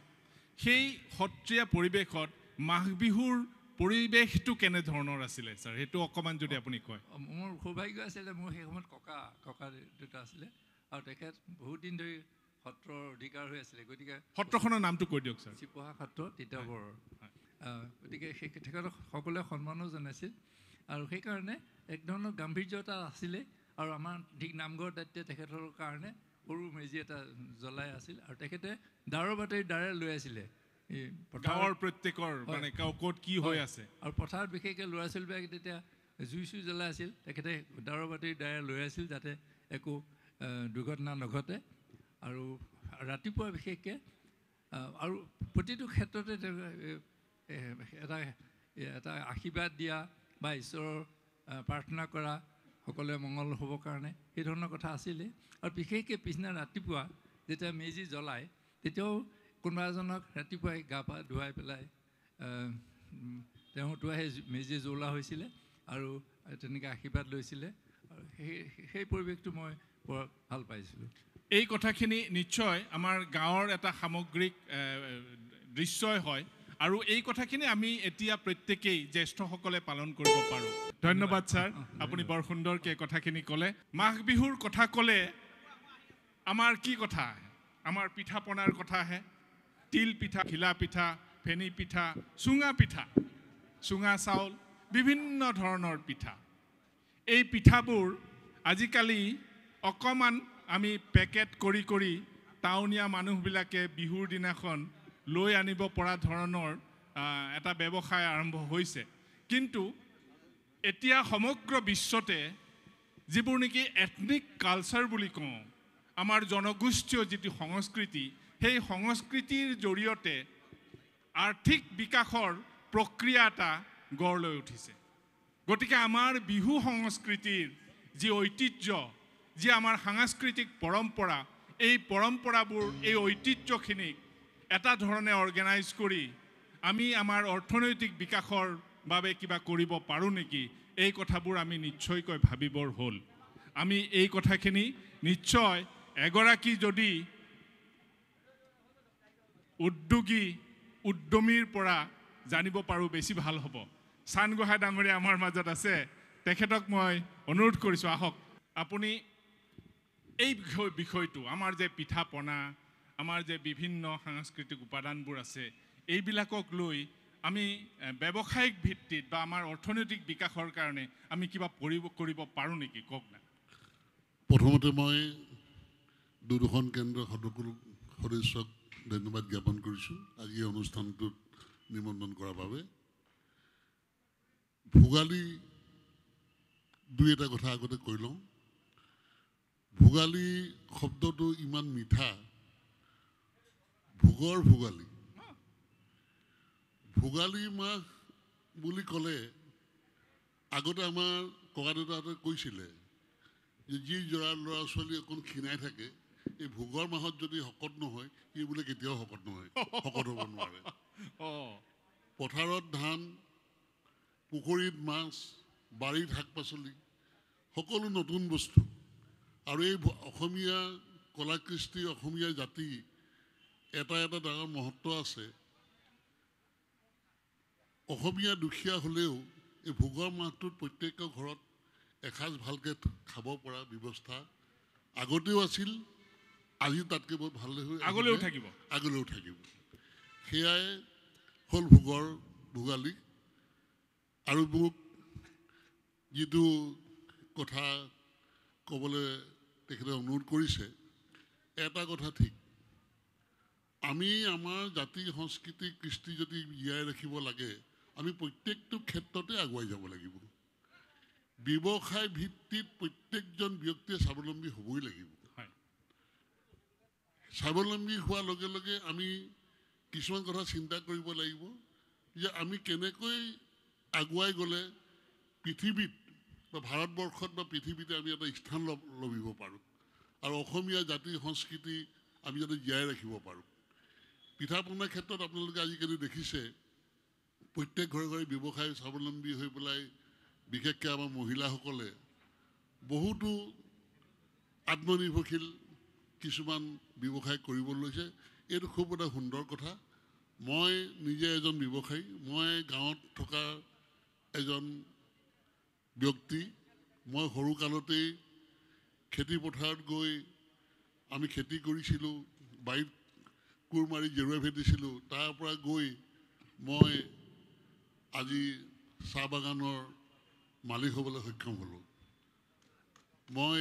সেই সত্ৰীয়া পৰিৱেশত মাঘ বিহুৰ পৰিৱেশটো কেনেধৰণৰ আছিলে ছাৰ সেইটো অকণমান যদি আপুনি কয় মোৰ সৌভাগ্য আছিলে মোৰ সেই সময়ত ককা দুটা আছিলে আৰু তেখেত বহুত দিন ধৰি সত্ৰৰ অধিকাৰ হৈ আছিলে গতিকে সত্ৰখনৰ নামটো কৈ দিয়ক ছাৰ চিপহা সত্ৰ তিতাবৰৰ গতিকে সেই তেখেতক সকলোৱে সন্মানো জনাইছিল আৰু সেইকাৰণে এক ধৰণৰ গাম্ভীৰ্যতা আছিলে আৰু আমাৰ ঠিক নামঘৰ দায়িত্বে তেখেতৰ কাৰণে সৰু মেজি এটা জ্বলাই আছিল আৰু তেখেতে দাৰৰ বাতৰি দ্বাৰে লৈ আছিলে এই গাঁৱৰ প্ৰত্যেকৰ মানে ক'ত কি হৈ আছে আৰু পথাৰত বিশেষকৈ ল'ৰা ছোৱালীবিলাকে তেতিয়া জুই চুই জ্বলাই আছিল তেখেতে দাৰৰ বাতৰি দ্বাৰে লৈ আছিল যাতে একো দুৰ্ঘটনা নঘটে আৰু ৰাতিপুৱা বিশেষকৈ আৰু প্ৰতিটো ক্ষেত্ৰতে এটা আশীৰ্বাদ দিয়া বা ঈশ্বৰৰ প্ৰাৰ্থনা কৰা সকলোৱে মংগল হ'বৰ কাৰণে সেই ধৰণৰ কথা আছিলে আৰু বিশেষকৈ পিছদিনা ৰাতিপুৱা যেতিয়া মেজি জ্বলায় তেতিয়াও কোনোবা এজনক ৰাতিপুৱাই গা পা ধুৱাই পেলাই তেওঁতো সেই মেজি জ্বলোৱা হৈছিলে আৰু তেনেকৈ আশীৰ্বাদ লৈছিলে আৰু সেই পৰিৱেশটো মই বৰ ভাল পাইছিলোঁ। এই কথাখিনি নিশ্চয় আমাৰ গাঁৱৰ এটা সামগ্ৰিক দৃশ্যই হয় আৰু এই কথাখিনি আমি এতিয়া প্ৰত্যেকেই জ্যেষ্ঠসকলে পালন কৰিব পাৰোঁ। ধন্যবাদ ছাৰ, আপুনি বৰ সুন্দৰকৈ কথাখিনি ক'লে। মাঘ বিহুৰ কথা ক'লে আমাৰ কি কথা আহে? আমাৰ পিঠা পনাৰ কথা আহে। তিল পিঠা, ঘিলা পিঠা, ফেনী পিঠা, চুঙা পিঠা, চুঙা চাউল, বিভিন্ন ধৰণৰ পিঠা। এই পিঠাবোৰ আজিকালি অকণমান আমি পেকেট কৰি কৰি টাউনীয়া মানুহবিলাকে বিহুৰ দিনাখন লৈ আনিব পৰা ধৰণৰ এটা ব্যৱসায় আৰম্ভ হৈছে। কিন্তু এতিয়া সমগ্ৰ বিশ্বতে যিবোৰ নেকি এথনিক কালচাৰ বুলি কওঁ, আমাৰ জনগোষ্ঠীয় যিটো সংস্কৃতি, সেই সংস্কৃতিৰ জৰিয়তে আৰ্থিক বিকাশৰ প্ৰক্ৰিয়া এটা গঢ় লৈ উঠিছে। গতিকে আমাৰ বিহু সংস্কৃতিৰ যি ঐতিহ্য, যি আমাৰ সাংস্কৃতিক পৰম্পৰা, এই পৰম্পৰাবোৰ, এই ঐতিহ্যখিনিক এটা ধৰণে অৰ্গেনাইজ কৰি আমি আমাৰ অৰ্থনৈতিক বিকাশৰ বাবে কিবা কৰিব পাৰোঁ নেকি, এই কথাবোৰ আমি নিশ্চয়কৈ ভাবিবৰ হ'ল। আমি এই কথাখিনি নিশ্চয় এগৰাকী যদি উদ্যমীৰ পৰা জানিব পাৰোঁ বেছি ভাল হ'ব। চানগোহাঁই ডাঙৰীয়া আমাৰ মাজত আছে, তেখেতক মই অনুৰোধ কৰিছোঁ, আহক। আপুনি এই বিষয়টো, আমাৰ যে পিঠা পনা, আমাৰ যে বিভিন্ন সাংস্কৃতিক উপাদানবোৰ আছে, এইবিলাকক লৈ আমি ব্যৱসায়িক ভিত্তিত বা আমাৰ অৰ্থনৈতিক বিকাশৰ কাৰণে আমি কিবা কৰিব পাৰোঁ নেকি, কওক না। প্ৰথমতে মই দুখন কেন্দ্ৰৰ সকলো সদস্যক ধন্যবাদ জ্ঞাপন কৰিছোঁ আজি এই অনুষ্ঠানটোত নিমন্ত্ৰণ কৰাৰ বাবে। ভোগালী দুই এটা কথা আগতে কৈ লওঁ। ভোগালী শব্দটো ইমান মিঠা, ভোগৰ ভোগালী। ভোগালী মাহ বুলি ক'লে আগতে আমাৰ ককা দেউতাহঁতে কৈছিলে যে যি ল'ৰা ছোৱালী অকণ ক্ষীণাই থাকে, এই ভোগৰ মাহত যদি শকত নহয়, সি বোলে কেতিয়াও শকত নহয়, শকত হ'ব নোৱাৰে। পথাৰত ধান, পুখুৰীত মাছ, বাৰীত শাক পাচলি, সকলো নতুন বস্তু। আৰু এই অসমীয়া কলা কৃষ্টি, অসমীয়া জাতি এটা ডাঙৰ মহত্ব আছে। অসমীয়া দুখীয়া হ'লেও এই ভোগৰ মাহটোত প্ৰত্যেকৰ ঘৰত এসাঁজ ভালকৈ খাব পৰা ব্যৱস্থা আগতেও আছিল, আজি তাতকৈ বহুত ভাললৈ হৈ আগলৈও থাকিব। সেয়াই হ'ল ভোগালী। আৰু মোক যিটো কথা ক'বলৈ তেখেতে অনুৰোধ কৰিছে, এটা কথা ঠিক, আমি আমাৰ জাতি সংস্কৃতি কৃষ্টি যদি জীয়াই ৰাখিব লাগে, আমি প্ৰত্যেকটো ক্ষেত্ৰতে আগুৱাই যাব লাগিব। ব্যৱসায় ভিত্তিত প্ৰত্যেকজন ব্যক্তিয়ে স্বাৱলম্বী হ'বই লাগিব। স্বাৱলম্বী হোৱাৰ লগে লগে আমি কিছুমান কথা চিন্তা কৰিব লাগিব যে আমি কেনেকৈ আগুৱাই গ'লে পৃথিৱীত বা ভাৰতবৰ্ষত বা পৃথিৱীতে আমি এটা স্থান লভিব পাৰোঁ আৰু অসমীয়া জাতি সংস্কৃতি আমি যাতে জীয়াই ৰাখিব পাৰোঁ। পিঠা পনাৰ ক্ষেত্ৰত আপোনালোকে আজিকালি দেখিছে প্ৰত্যেক ঘৰে ঘৰে ব্যৱসায় স্বাৱলম্বী হৈ পেলাই, বিশেষকৈ আমাৰ মহিলাসকলে বহুতো আত্মনিৰ্ভৰশীল কিছুমান ব্যৱসায় কৰিব লৈছে। এইটো খুব এটা সুন্দৰ কথা। মই নিজে এজন ব্যৱসায়ী, মই গাঁৱত থকা এজন ব্যক্তি। মই সৰুকালতেই খেতি পথাৰত গৈ আমি খেতি কৰিছিলোঁ, বাৰীত কোৰ মাৰি জেৰুৱা ভেটিছিলোঁ, তাৰ পৰা গৈ মই আজি চাহ বাগানৰ মালিক হ'বলৈ সক্ষম হ'লোঁ। মই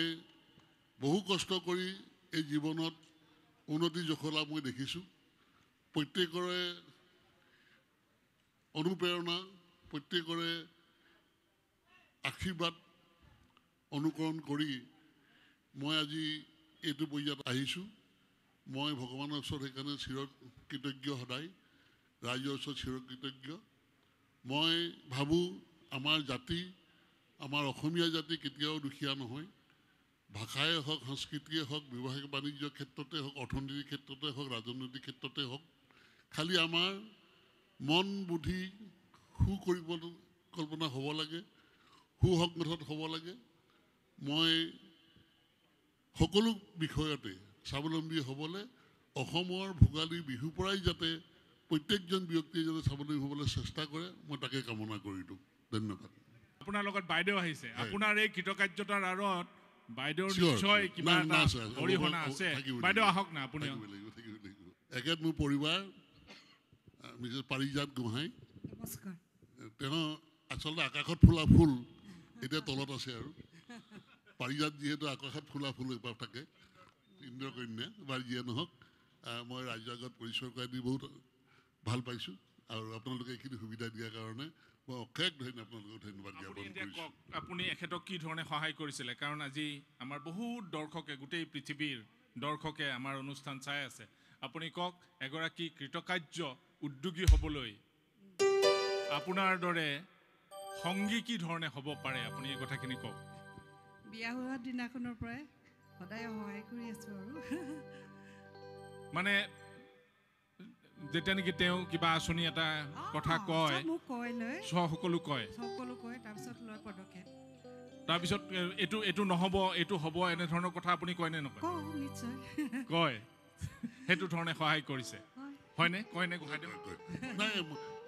বহু কষ্ট কৰি এই জীৱনত উন্নতি জখলা মই দেখিছোঁ। প্ৰত্যেকৰে অনুপ্ৰেৰণা, প্ৰত্যেকৰে আশীৰ্বাদ অনুকৰণ কৰি মই আজি এইটো পৰ্যায়ত আহিছোঁ। মই ভগৱানৰ ওচৰত সেইকাৰণে চিৰকৃতজ্ঞ, সদায় ৰাইজৰ ওচৰত চিৰকৃতজ্ঞ। মই ভাবোঁ আমাৰ জাতি, আমাৰ অসমীয়া জাতি কেতিয়াও দুখীয়া নহয়। ভাষাই হওক, সংস্কৃতিয়ে হওক, ব্যৱসায়িক বাণিজ্যৰ ক্ষেত্ৰতে হওক, অৰ্থনীতিৰ ক্ষেত্ৰতে হওক, ৰাজনৈতিক ক্ষেত্ৰতে হওক, খালি আমাৰ মন বুদ্ধি সুপৰিকল্পনা হ'ব লাগে, সুসংগঠন হ'ব লাগে। মই সকলো বিষয়তে স্বাৱলম্বী হ'বলৈ অসমৰ ভোগালী বিহুৰ পৰাই যাতে প্ৰত্যেকজন ব্যক্তিয়ে যাতে স্বাৱলম্বী হ'বলৈ চেষ্টা কৰে, মই তাকে কামনা কৰিলোঁ। ধন্যবাদ। আপোনাৰ লগত বাইদেউ আহিছে, আপোনাৰ এই কৃতকাৰ্যতাৰ আঁৰত বাইদেউৰ Sure, নিশ্চয় sure. কিবা এটা না, sir. অৰিহণা আছে। থাকিব বাইদেউ লাগিব। আহক না আপুনি। থাকিব লাগিব। একেত মোৰ পৰিবাৰ মিছেছ পাৰিজাত গোহাঁই। নমস্কাৰ। তেওঁ আচলতে আকাশত ফুলা ফুল এতিয়া তলত আছে আৰু পাৰিজাত যিহেতু আকাশত ফুলা ফুল এবাৰ থাকে ইন্দ্ৰকন্যা বা যিয়ে নহওক মই ৰাইজৰ আগত পৰিচয় কৰাই দি বহুত ভাল পাইছোঁ আৰু আপোনালোকে এইখিনি সুবিধা দিয়াৰ কাৰণে মই অশেষ আপোনালোকক ধন্যবাদ জ্ঞাপন কৰিছোঁ। আপুনি এখেতক কি ধৰণে সহায় কৰিছিলে? কাৰণ আজি আমাৰ বহুত দৰ্শকে, গোটেই পৃথিৱীৰ দৰ্শকে আমাৰ অনুষ্ঠান চাই আছে। আপুনি কওক, এগৰাকী কৃতকাৰ্য উদ্যোগী হ'বলৈ আপোনাৰ দৰে সংগী কি ধৰণে হ'ব পাৰে, আপুনি এই কথাখিনি কওক। বিয়া হোৱাৰ দিনাখনৰ পৰাই সদায় সহায় কৰি আছোঁ আৰু মানে যেতিয়া নেকি তেওঁ কিবা আঁচনি এটা কথা কয়, মোক কয় লৈ সকলো কয়, তাৰপিছত লয় পদক্ষেপ। তাৰপিছত এইটো নহ'ব, এইটো হ'ব, এনেধৰণৰ কথা আপুনি কয়নে নকয়? নিশ্চয় কয়। সেইটো ধৰণে সহায় কৰিছে, হয়নে? কয়নে গোহাঁইদেউ? নাই,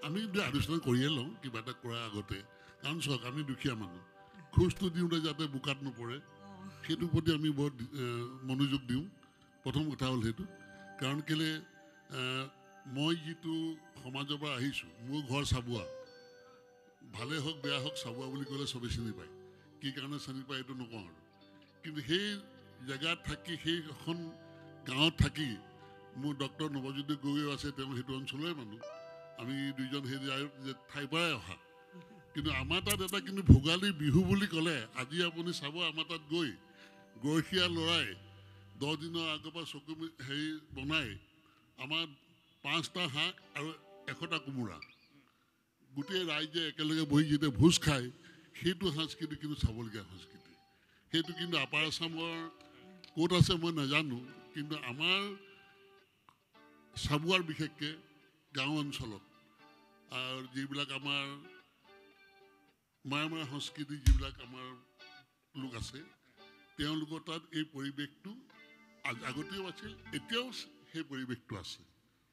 আমি আলোচনা কৰিয়ে লওঁ কিবা এটা কৰাৰ আগতে। কাৰণ চাওক, আমি দুখীয়া মানুহ, খোজটো দিওঁতে যাতে বোকাত নপৰে সেইটোৰ প্ৰতি আমি বহুত মনোযোগ দিওঁ। প্ৰথম কথা হ'ল সেইটো। কাৰণ কেলৈ মই যিটো সমাজৰ পৰা আহিছোঁ, মোৰ ঘৰ চাবুৱা, ভালে হওক বেয়া হওক চাবুৱা বুলি ক'লে চবেই চিনি পায়। কি কাৰণে চিনি পায় এইটো নকওঁ আৰু। কিন্তু সেই জেগাত থাকি, সেইখন গাঁৱত থাকি মোৰ ডক্টৰ নৱজ্যোতি গগৈও আছে, তেওঁ সেইটো অঞ্চলৰে মানুহ। আমি দুইজন সেই ঠাইৰ পৰাই অহা। কিন্তু আমাৰ তাত এটা কিন্তু ভোগালী বিহু বুলি ক'লে আজি আপুনি চাব, আমাৰ তাত গৰখীয়া ল'ৰাই 10 দিনৰ আগৰ পৰা চকু বনাই আমাৰ 5টা হাঁহ আৰু 100টা কোমোৰা গোটেই ৰাইজে একেলগে বহি যেতিয়া ভোজ খায়, সেইটো সংস্কৃতি কিন্তু চাবলগীয়া সংস্কৃতি। সেইটো কিন্তু আপাৰ আছামৰ ক'ত আছে মই নাজানো, কিন্তু আমাৰ চাবুৱাৰ বিশেষকৈ গাঁও অঞ্চলত আৰু যিবিলাক আমাৰ মায়া সংস্কৃতি যিবিলাক আমাৰ লোক আছে, তেওঁলোকৰ তাত এই পৰিৱেশটো আগতেও আছিল, এতিয়াও সেই পৰিৱেশটো আছে।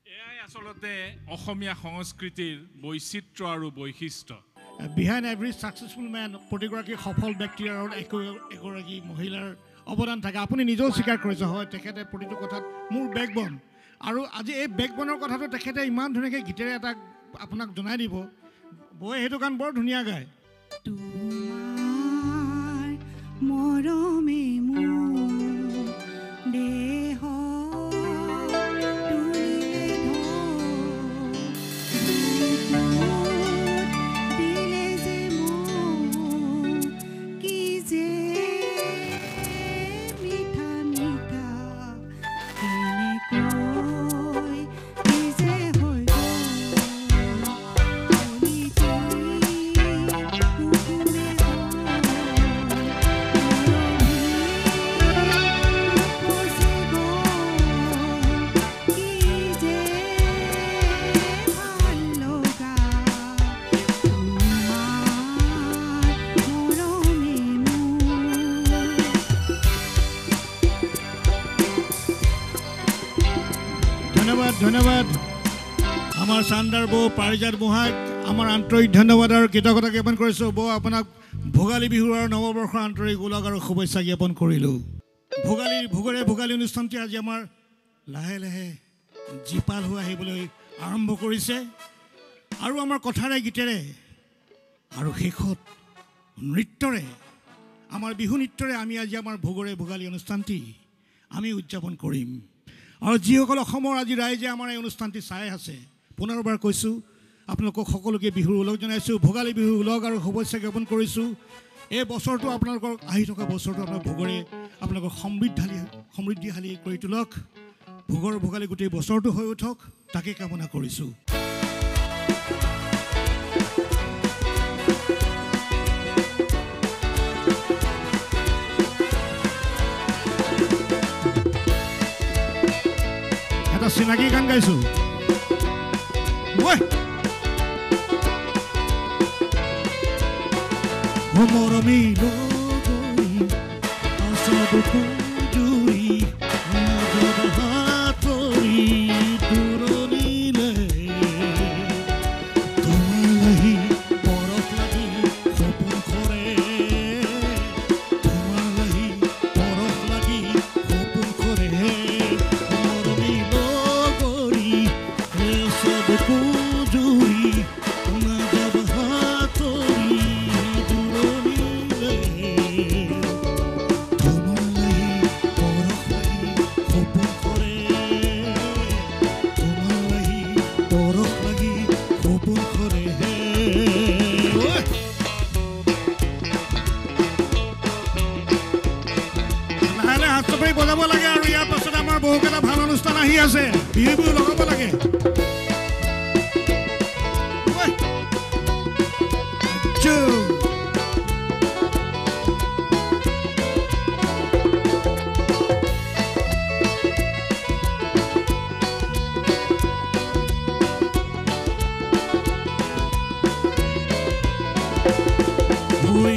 এয়াই আচলতে অসমীয়া সংস্কৃতিৰ বৈচিত্ৰ্য আৰু বৈশিষ্ট্য। বিহাইণ্ড এভৰি ছাকচেছফুল মেন, প্ৰতিগৰাকী সফল ব্যক্তিৰ আৰু এগৰাকী মহিলাৰ অৱদান থাকে। আপুনি নিজেও স্বীকাৰ কৰিছে, হয়, তেখেতে প্ৰতিটো কথাত মোৰ বেকবন। আৰু আজি এই বেকবনৰ কথাটো তেখেতে ইমান ধুনীয়াকৈ গীতেৰে এটা আপোনাক জনাই দিব। বৌয়ে সেইটো গান বৰ ধুনীয়া গায়। তোমাৰ মৰমে মোৰ দেহ দিলে যে মোক কি যে মিঠা মিঠা কেনেকৈ কি যে হৈ ধন্যবাদ আমাৰ চান্দাৰ বৌ পাৰিজাত গোহাঁইক আমাৰ আন্তৰিক ধন্যবাদ আৰু কৃতজ্ঞতা জ্ঞাপন কৰিছোঁ। বৌ, আপোনাক ভোগালী বিহুৰ আৰু নৱবৰ্ষৰ আন্তৰিক ওলগ আৰু শুভেচ্ছা জ্ঞাপন কৰিলোঁ। ভোগালী অনুষ্ঠানটি আজি আমাৰ লাহে লাহে জীপাল হৈ আহিবলৈ আৰম্ভ কৰিছে আৰু আমাৰ কথাৰে গীতেৰে আৰু শেষত নৃত্যৰে, আমাৰ বিহু নৃত্যৰে আমি আজি আমাৰ ভোগালী অনুষ্ঠানটি আমি উদযাপন কৰিম। আৰু যিসকল অসমৰ আজি ৰাইজে আমাৰ এই অনুষ্ঠানটি চাই আছে, পুনৰবাৰ কৈছোঁ, আপোনালোকক সকলোকে বিহুৰ ওলগ জনাইছোঁ, ভোগালী বিহুৰ ওলগ আৰু শুভেচ্ছা জ্ঞাপন কৰিছোঁ। এই বছৰটো আপোনালোকৰ আহি থকা বছৰটো আপোনাৰ ভোগৰে আপোনালোকৰ সমৃদ্ধিশালী কৰি তোলক, ভোগালী গোটেই বছৰটো হৈ উঠক, তাকে কামনা কৰিছোঁ। এটা চিনাকি গান গাইছোঁ। মৰমী লগৰী আছাবকো জুৰি হাতৰি দূৰণিলে তোমালাহি পৰশ লাগি সপোন কৰে তোমালাহি পৰশ লাগি সপোন কৰে মৰমী লগৰী আছাবকো জুৰি নাযাব হাতৰি দূৰণিলে তোমালাহি পৰশ লাগি সপোন কৰে তোমালাহি পৰশ লাগি সপোন কৰে লাহে লাহে হাত চাপৰি বজাব লাগে আৰু ইয়াৰ পাছত আমাৰ বহুকেইটা ভাল অনুষ্ঠান আহি আছে বিহু লগাব লাগে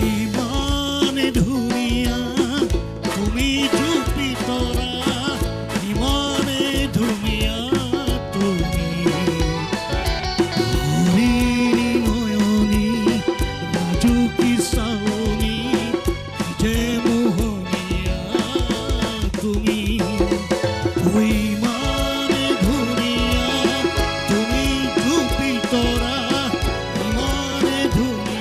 ইমানে ধুনীয়া তুমি চুপি তৰা ইমানে ধুনীয়া তুমি নয়নী নাজুকি চাৱনী যে মোহনীয়া তুমি ইমানে ধুনীয়া তুমি চুপি তৰা ইমানে ধুনীয়া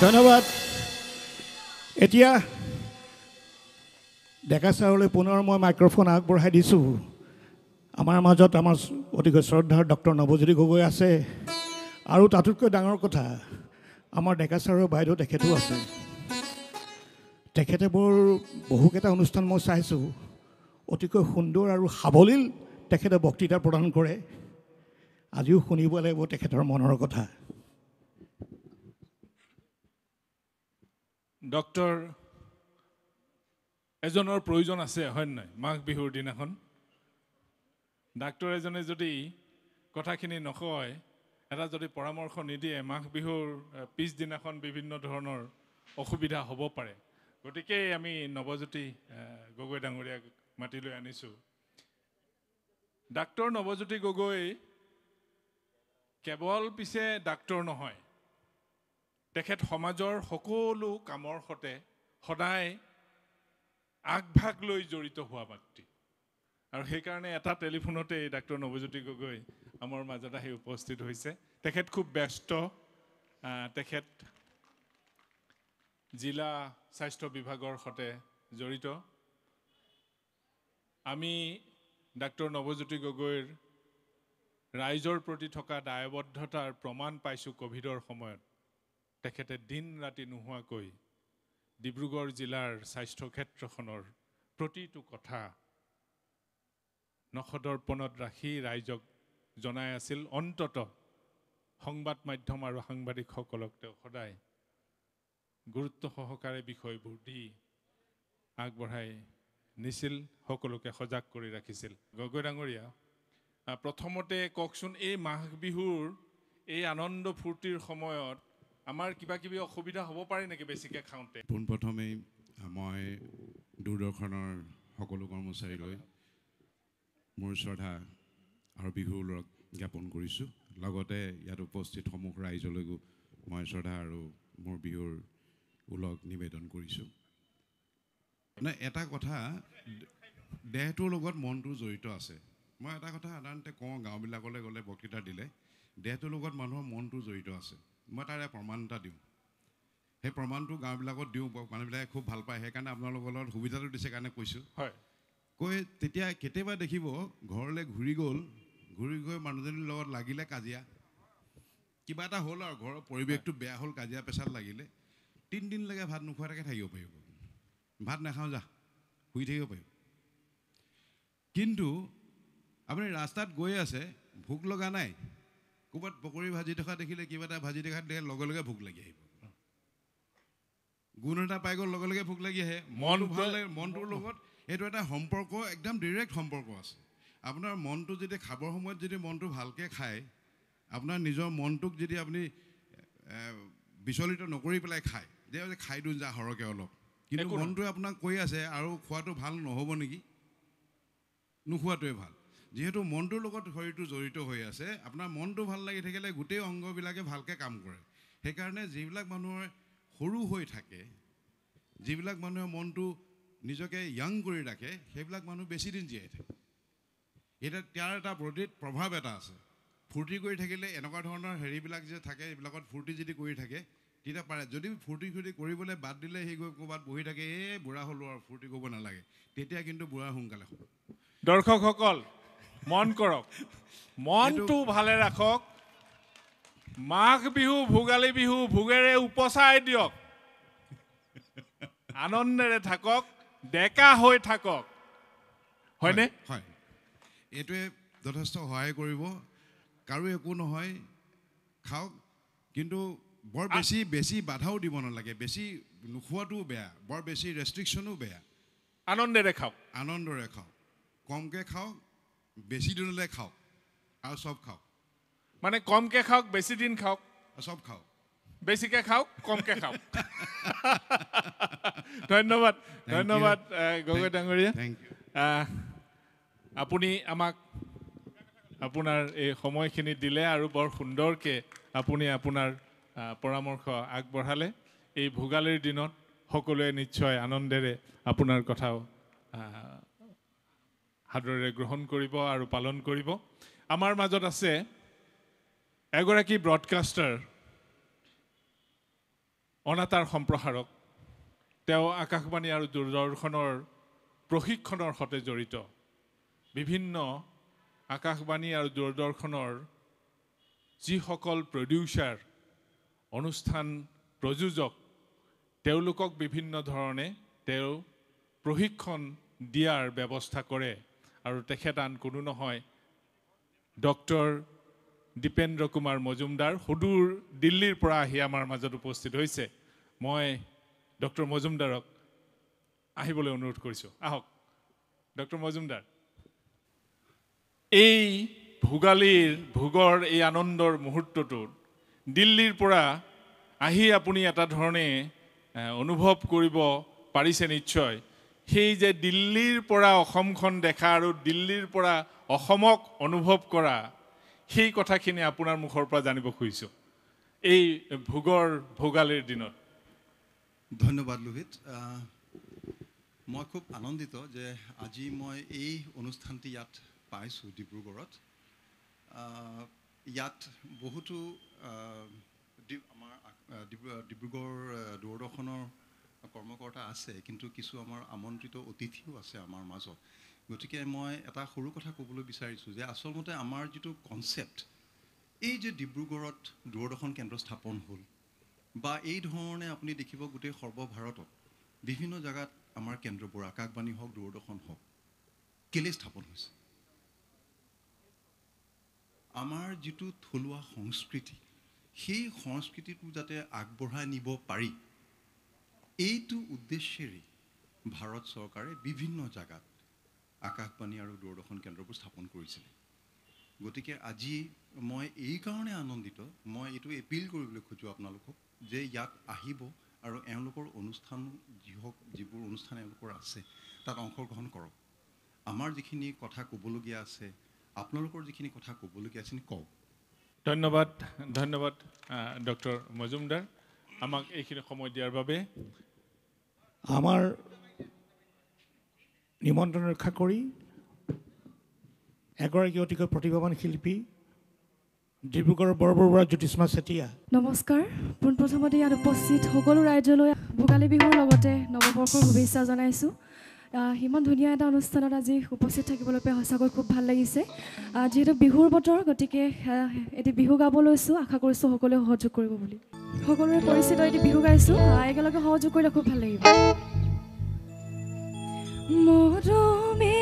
ধন্যবাদ এতিয়া ডেকা ছাৰলৈ পুনৰ মই মাইক্ৰফোন আগবঢ়াই দিছোঁ আমাৰ মাজত আমাৰ অতিকৈ শ্ৰদ্ধাৰ ডক্টৰ নৱজ্যোতি গগৈ আছে আৰু তাতোতকৈ ডাঙৰ কথা আমাৰ ডেকা ছাৰৰ বাইদেউ তেখেতো আছে তেখেতে বহুকেইটা অনুষ্ঠান মই চাইছোঁ অতিকৈ সুন্দৰ আৰু সাৱলীল তেখেতে বক্তৃতা প্ৰদান কৰে আজিও শুনিব লাগিব তেখেতৰ মনৰ কথা ডক্টৰ এজনৰ প্ৰয়োজন আছে হয় নাই মাঘ বিহুৰ দিনাখন ডাক্তৰ এজনে যদি কথাখিনি নকয় এটা যদি পৰামৰ্শ নিদিয়ে মাঘ বিহুৰ পিছদিনাখন বিভিন্ন ধৰণৰ অসুবিধা হ'ব পাৰে গতিকে আমি নৱজ্যোতি গগৈ ডাঙৰীয়াক মাতি লৈ আনিছোঁ ডাক্তৰ নৱজ্যোতি গগৈ কেৱল পিছে ডাক্তৰ নহয় তেখেত সমাজৰ সকলো কামৰ সৈতে সদায় আগভাগ লৈ জড়িত হোৱা ব্যক্তি আৰু সেইকাৰণে এটা টেলিফোনতে ডাক্তৰ নৱজ্যোতি গগৈ আমাৰ মাজত আহি উপস্থিত হৈছে তেখেত খুব ব্যস্ত তেখেত জিলা স্বাস্থ্য বিভাগৰ সৈতে জড়িত আমি ডাক্তৰ নৱজ্যোতি গগৈৰ ৰাইজৰ প্ৰতি থকা দায়বদ্ধতাৰ প্ৰমাণ পাইছোঁ কোভিডৰ সময়ত তেখেতে দিন ৰাতি নোহোৱাকৈ ডিব্ৰুগড় জিলাৰ স্বাস্থ্য ক্ষেত্ৰখনৰ প্ৰতিটো কথা নখদৰ্পণত ৰাখি ৰাইজক জনাই আছিল অন্ততঃ সংবাদ মাধ্যম আৰু সাংবাদিকসকলক তেওঁ সদায় গুৰুত্ব সহকাৰে বিষয়বোৰ দি আগবঢ়াই নিছিল সকলোকে সজাগ কৰি ৰাখিছিল গগৈ ডাঙৰীয়া প্ৰথমতে কওকচোন এই মাঘ বিহুৰ এই আনন্দ ফূৰ্তিৰ সময়ত আমাৰ কিবা কিবি অসুবিধা হ'ব পাৰে নেকি বেছিকৈ খাওঁতে পোনপ্ৰথমেই মই দূৰদৰ্শনৰ সকলো কৰ্মচাৰীলৈ মোৰ শ্ৰদ্ধা আৰু বিহুৰ ওলগ জ্ঞাপন কৰিছোঁ লগতে ইয়াত উপস্থিত সমূহ ৰাইজলৈকো মই শ্ৰদ্ধা আৰু মোৰ বিহুৰ ওলগ নিবেদন কৰিছোঁ মানে এটা কথা দেহটোৰ লগত মনটো জড়িত আছে মই এটা কথা সাধাৰণতে কওঁ গাঁওবিলাকলৈ গ'লে বক্তৃতা দিলে দেহটোৰ লগত মানুহৰ মনটো জড়িত আছে মই তাৰে প্ৰমাণ এটা দিওঁ সেই প্ৰমাণটো গাঁওবিলাকত দিওঁ মানুহবিলাকে খুব ভাল পায় সেইকাৰণে আপোনালোকৰ লগত সুবিধাটো দিছে কাৰণে কৈছোঁ হয় কৈ তেতিয়া কেতিয়াবা দেখিব ঘৰলৈ ঘূৰি গ'ল ঘূৰি গৈ মানুহজনীৰ লগত লাগিলে কাজিয়া কিবা এটা হ'ল আৰু ঘৰৰ পৰিৱেশটো বেয়া হ'ল কাজিয়া পেচাল লাগিলে 3 দিনলৈকে ভাত নোখোৱাকৈ থাকিব পাৰিব ভাত নাখাওঁ যা শুই থাকিব পাৰিব কিন্তু আপুনি ৰাস্তাত গৈ আছে, ভোক লগা নাই, ক'ৰবাত পকৰি ভাজি থকা দেখিলে, কিবা এটা ভাজি দেখা দেখিলে লগে লগে ভোক লাগি আহিব। গুণ এটা পাই গ'ল, লগে লগে ভোক লাগি আহে। মনটো ভাল লাগে, মনটোৰ লগত এইটো এটা সম্পৰ্ক, একদম ডিৰেক্ট সম্পৰ্ক আছে। আপোনাৰ মনটো যদি খাবৰ সময়ত যদি মনটো ভালকৈ খায়, আপোনাৰ নিজৰ মনটোক যদি আপুনি বিচলিত নকৰি পেলাই খায়, যে খাই দিওঁ যা সৰহকৈ অলপ, কিন্তু মনটোৱে আপোনাক কৈ আছে আৰু খোৱাটো ভাল নহ'ব নেকি, নোখোৱাটোৱে ভাল। যিহেতু মনটোৰ লগত শৰীৰটো জড়িত হৈ আছে, আপোনাৰ মনটো ভাল লাগি থাকিলে গোটেই অংগবিলাকে ভালকৈ কাম কৰে। সেইকাৰণে যিবিলাক মানুহৰ সৰু হৈ থাকে, যিবিলাক মানুহে মনটো নিজকে য়াং কৰি ৰাখে, সেইবিলাক মানুহ বেছিদিন জীয়াই থাকে। এতিয়া তাৰ এটা প্ৰভাৱ এটা আছে। ফূৰ্তি কৰি থাকিলে এনেকুৱা ধৰণৰ হেৰিবিলাক যে থাকে, এইবিলাকত ফূৰ্তি যদি কৰি থাকে তেতিয়া পাৰে। যদি ফূৰ্তি কৰিবলৈ বাদ দিলে সি গৈ ক'ৰবাত বহি থাকে, বুঢ়া হ'লো আৰু ফূৰ্তি কৰিব নালাগে, তেতিয়া কিন্তু বুঢ়া সোনকালে হ'ব। দৰ্শকসকল মন কৰক, মনটো ভালে ৰাখক। মাঘ বিহু, ভোগালী বিহু ভোগেৰে উপচাই দিয়ক, আনন্দেৰে থাকক, ডেকা হৈ থাকক, হয়নে? হয়, এইটোৱে যথেষ্ট সহায় কৰিব। কাৰো একো নহয়, খাওক, কিন্তু বৰ বেছি বাধাও দিব নালাগে। বেছি নোখোৱাটোও বেয়া, বৰ বেছি ৰেষ্ট্ৰিকশ্যনো বেয়া। আনন্দেৰে খাওক, আনন্দৰে খাওক, কমকৈ খাওক, বেছি দিনলৈ খাওক, আৰু চব খাওক। মানে কমকৈ খাওক, বেছি দিন খাওক, চব খাওক, বেছিকৈ খাওক, কমকৈ খাওক। ধন্যবাদ, ধন্যবাদ গগৈ ডাঙৰীয়া। Thank you. আপুনি আমাক আপোনাৰ এই সময়খিনি দিলে আৰু বৰ সুন্দৰকৈ আপুনি আপোনাৰ পৰামৰ্শ আগবঢ়ালে। এই ভোগালীৰ দিনত সকলোৱে নিশ্চয় আনন্দেৰে আপোনাৰ কথাও সাদৰেৰে গ্ৰহণ কৰিব আৰু পালন কৰিব। আমাৰ মাজত আছে এগৰাকী ব্ৰডকাষ্টাৰ, অনাতাঁৰ সম্প্ৰসাৰক। তেওঁ আকাশবাণী আৰু দূৰদৰ্শনৰ প্ৰশিক্ষণৰ সৈতে জড়িত। বিভিন্ন আকাশবাণী আৰু দূৰদৰ্শনৰ যিসকল প্ৰডিউচাৰ, অনুষ্ঠান প্ৰযোজক, তেওঁলোকক বিভিন্ন ধৰণে তেওঁ প্ৰশিক্ষণ দিয়াৰ ব্যৱস্থা কৰে। আৰু তেখেত আন কোনো নহয়, ডক্টৰ দীপেন্দ্ৰ কুমাৰ মজুমদাৰ, সুদূৰ দিল্লীৰ পৰা আহি আমাৰ মাজত উপস্থিত হৈছে। মই ডক্টৰ মজুমদাৰক আহিবলৈ অনুৰোধ কৰিছোঁ। আহক ডক্টৰ মজুমদাৰ। এই ভোগৰ এই আনন্দৰ মুহূৰ্তটোত দিল্লীৰ পৰা আহি আপুনি এটা ধৰণে অনুভৱ কৰিব পাৰিছে নিশ্চয়। সেই যে দিল্লীৰ পৰা অসমখন দেখা আৰু দিল্লীৰ পৰা অসমক অনুভৱ কৰা, সেই কথাখিনি আপোনাৰ মুখৰ পৰা জানিব খুজিছোঁ এই ভোগালীৰ দিনত। ধন্যবাদ লোহিত। মই খুব আনন্দিত যে আজি মই এই অনুষ্ঠানটি ইয়াত পাইছোঁ ডিব্ৰুগড়ত। ইয়াত বহুতো আমাৰ ডিব্ৰুগড় দূৰদৰ্শনৰ কৰ্মকৰ্তা আছে, কিন্তু কিছু আমাৰ আমন্ত্ৰিত অতিথিও আছে আমাৰ মাজত। গতিকে মই এটা সৰু কথা ক'বলৈ বিচাৰিছোঁ যে আচলতে আমাৰ যিটো কনচেপ্ট, এই যে ডিব্ৰুগড়ত দূৰদৰ্শন কেন্দ্ৰ স্থাপন হ'ল, বা এই ধৰণে আপুনি দেখিব গোটেই সৰ্বভাৰতত বিভিন্ন জেগাত আমাৰ কেন্দ্ৰবোৰ, আকাশবাণী হওক, দূৰদৰ্শন হওক, কেলৈ স্থাপন হৈছে? আমাৰ যিটো থলুৱা সংস্কৃতি, সেই সংস্কৃতিটো যাতে আগবঢ়াই নিব পাৰি, এইটো উদ্দেশ্যেৰে ভাৰত চৰকাৰে বিভিন্ন জেগাত আকাশবাণী আৰু দূৰদৰ্শন কেন্দ্ৰবোৰ স্থাপন কৰিছিলে। গতিকে আজি মই এই কাৰণে আনন্দিত, মই এইটো এপিল কৰিবলৈ খোজোঁ আপোনালোকক যে ইয়াত আহিব আৰু এওঁলোকৰ অনুষ্ঠান যিবোৰ অনুষ্ঠান এওঁলোকৰ আছে তাত অংশগ্ৰহণ কৰক। আমাৰ যিখিনি কথা ক'বলগীয়া আছে, আপোনালোকৰ যিখিনি কথা ক'বলগীয়া আছে কওক। ধন্যবাদ, ধন্যবাদ ডক্টৰ মজুমদাৰ, আমাক এইখিনি সময় দিয়াৰ বাবে। আমাৰ নিমন্ত্ৰণ ৰক্ষা কৰি এগৰাকী অতিকৈ প্ৰতিভাৱান শিল্পী ডিব্ৰুগড়ৰ বৰবৰুৱা জ্যোতিষ্মা চেতিয়া। নমস্কাৰ। পোনপ্ৰথমতে ইয়াত উপস্থিত সকলো ৰাইজলৈ ভোগালী বিহুৰ লগতে নৱবৰ্ষৰ শুভেচ্ছা জনাইছোঁ। ইমান ধুনীয়া এটা অনুষ্ঠানত আজি উপস্থিত থাকিবলৈ পাই সঁচাকৈ খুব ভাল লাগিছে। যিহেতু বিহুৰ বতৰ, গতিকে এটি বিহু গাব লৈছোঁ, আশা কৰিছোঁ সকলোৱে সহযোগ কৰিব বুলি। সকলোৰে পৰিচিত এটি বিহু গাইছোঁ, একেলগে সহযোগ কৰিলে খুব ভাল লাগিব। মৰমে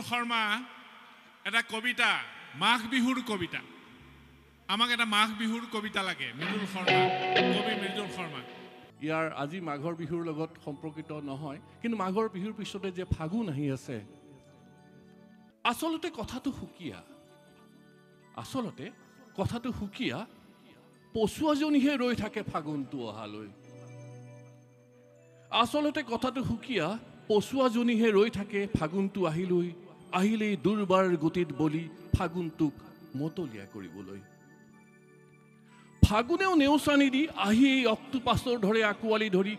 শৰ্মা এটা কবিতা মাঘ বিহুৰ কবিতা আমাক এটা মাঘ বিহুৰ কবিতা লাগে মৃদুল শৰ্মা কবি মৃদুল শৰ্মা ইয়াৰ আজি মাঘৰ বিহুৰ লগত সম্পৰ্কিত নহয়, কিন্তু মাঘৰ বিহুৰ পিছতে যে ফাগুন আহি আছে, আচলতে কথাটো সুকীয়া। আচলতে কথাটো সুকীয়া, পচুৱাজনীহে ৰৈ থাকে ফাগুনটো অহালৈ। আচলতে কথাটো সুকীয়া, পচুৱাজনীহে ৰৈ থাকে ফাগুনটো আহিলেই দুৰ্বাৰ গতিত বলি ফাগুনটোক মতলীয়া কৰিবলৈ। ফাগুনেও নেওচানি দি আহি অক্টোপাছৰ ধৰে আঁকোৱালি ধৰি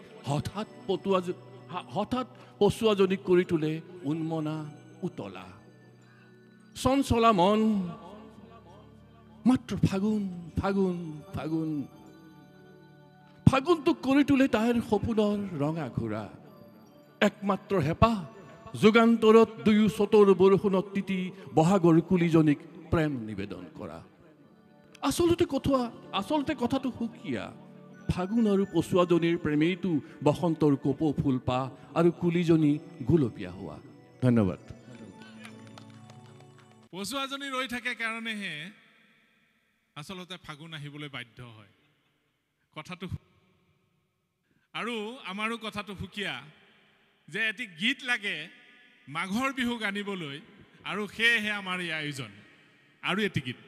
হঠাৎ পচুৱাজনীক কৰি তোলে উন্মনা উতলা। চঞ্চলা মন, মাত্ৰ ফাগুন ফাগুন ফাগুন। ফাগুনটোক কৰি তোলে তাইৰ সপোনৰ ৰঙা ঘোঁৰা। একমাত্ৰ হেঁপাহ, যুগান্তৰত দুয়ো চতৰ বৰষুণত তিতি বহাগৰ কুলিজনীক প্ৰেম নিবেদন কৰা। আচলতে কথাটো সুকীয়া, ফাগুন আৰু পচুৱাজনীৰ প্ৰেমেইটো বসন্তৰ কপৌ ফুল পাহ আৰু কুলিজনী গুলপীয়া হোৱা। ধন্যবাদ। পচুৱাজনী ৰৈ থাকে কাৰণেহে আচলতে ফাগুন আহিবলৈ বাধ্য হয়। কথাটো আৰু আমাৰো কথাটো সুকীয়া যে এটি গীত লাগে মাঘৰ বিহুক আনিবলৈ, আৰু সেয়েহে আমাৰ এই আয়োজন। আৰু এটি গীত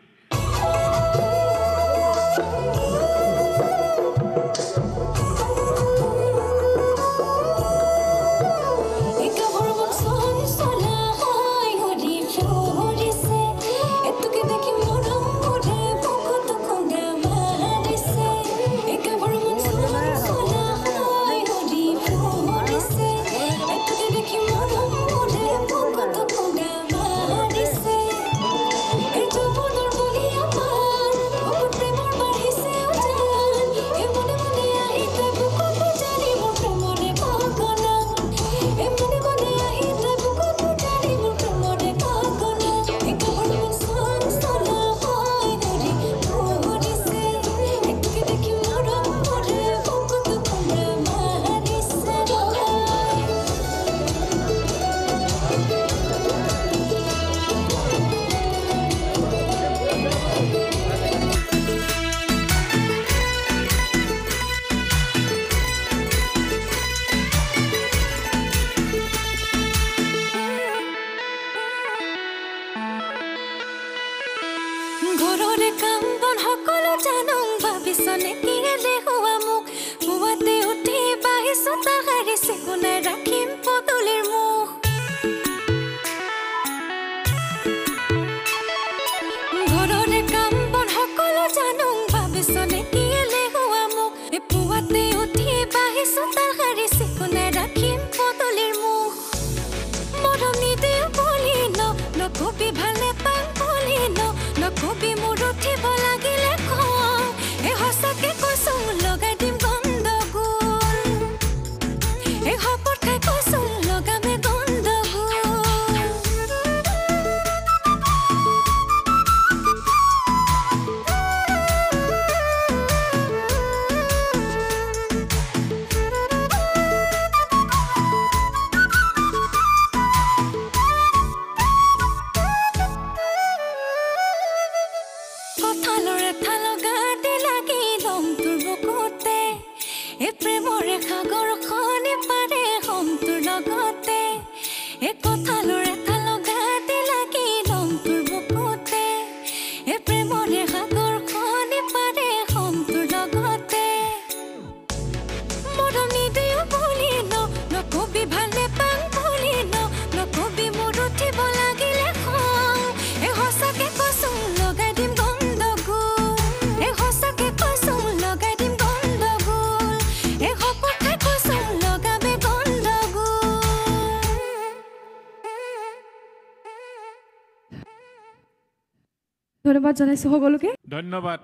ধন্যবাদ জনাইছোঁ সকলোকে। ধন্যবাদ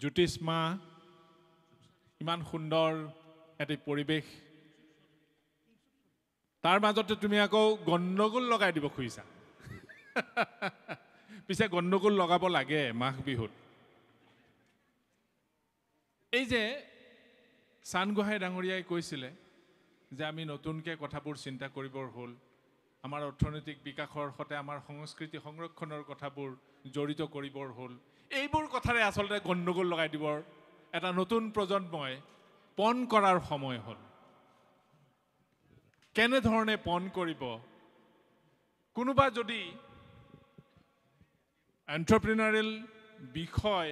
জ্যোতিষ্মা, ইমান সুন্দৰ এটি পৰিৱেশ, তাৰ মাজতে তুমি আকৌ গণ্ডগোল লগাই দিব খুজিছা। পিছে গণ্ডগোল লগাব লাগে মাঘ বিহুত। এই যে চানগোহাঁই ডাঙৰীয়াই কৈছিলে যে আমি নতুনকৈ কথাবোৰ চিন্তা কৰিবৰ হ'ল, আমাৰ অৰ্থনৈতিক বিকাশৰ সৈতে আমাৰ সংস্কৃতি সংৰক্ষণৰ কথাবোৰ জড়িত কৰিবৰ হ'ল, এইবোৰ কথাৰে আচলতে গণ্ডগোল লগাই দিবৰ এটা নতুন প্ৰজন্মই পণ কৰাৰ সময় হ'ল কেনেধৰণে পণ কৰিব কোনোবা যদি এণ্টাৰপ্ৰিনাৰিয়েল বিষয়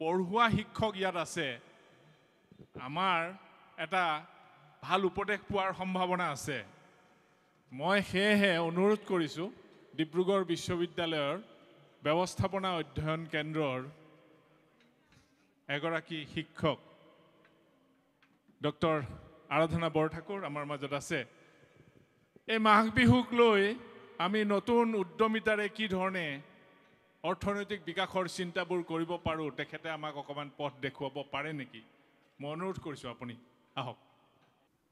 পঢ়ুৱা শিক্ষক ইয়াত আছে আমাৰ এটা ভাল উপদেশ পোৱাৰ সম্ভাৱনা আছে মই সেয়েহে অনুৰোধ কৰিছোঁ ডিব্ৰুগড় বিশ্ববিদ্যালয়ৰ ব্যৱস্থাপনা অধ্যয়ন কেন্দ্ৰৰ এগৰাকী শিক্ষক ডক্টৰ আৰাধনা বৰঠাকুৰ আমাৰ মাজত আছে এই মাঘ বিহুক লৈ আমি নতুন উদ্যমিতাৰে কি ধৰণে অৰ্থনৈতিক বিকাশৰ চিন্তাবোৰ কৰিব পাৰোঁ তেখেতে আমাক অকণমান পথ দেখুৱাব পাৰে নেকি মই অনুৰোধ কৰিছোঁ আপুনি আহক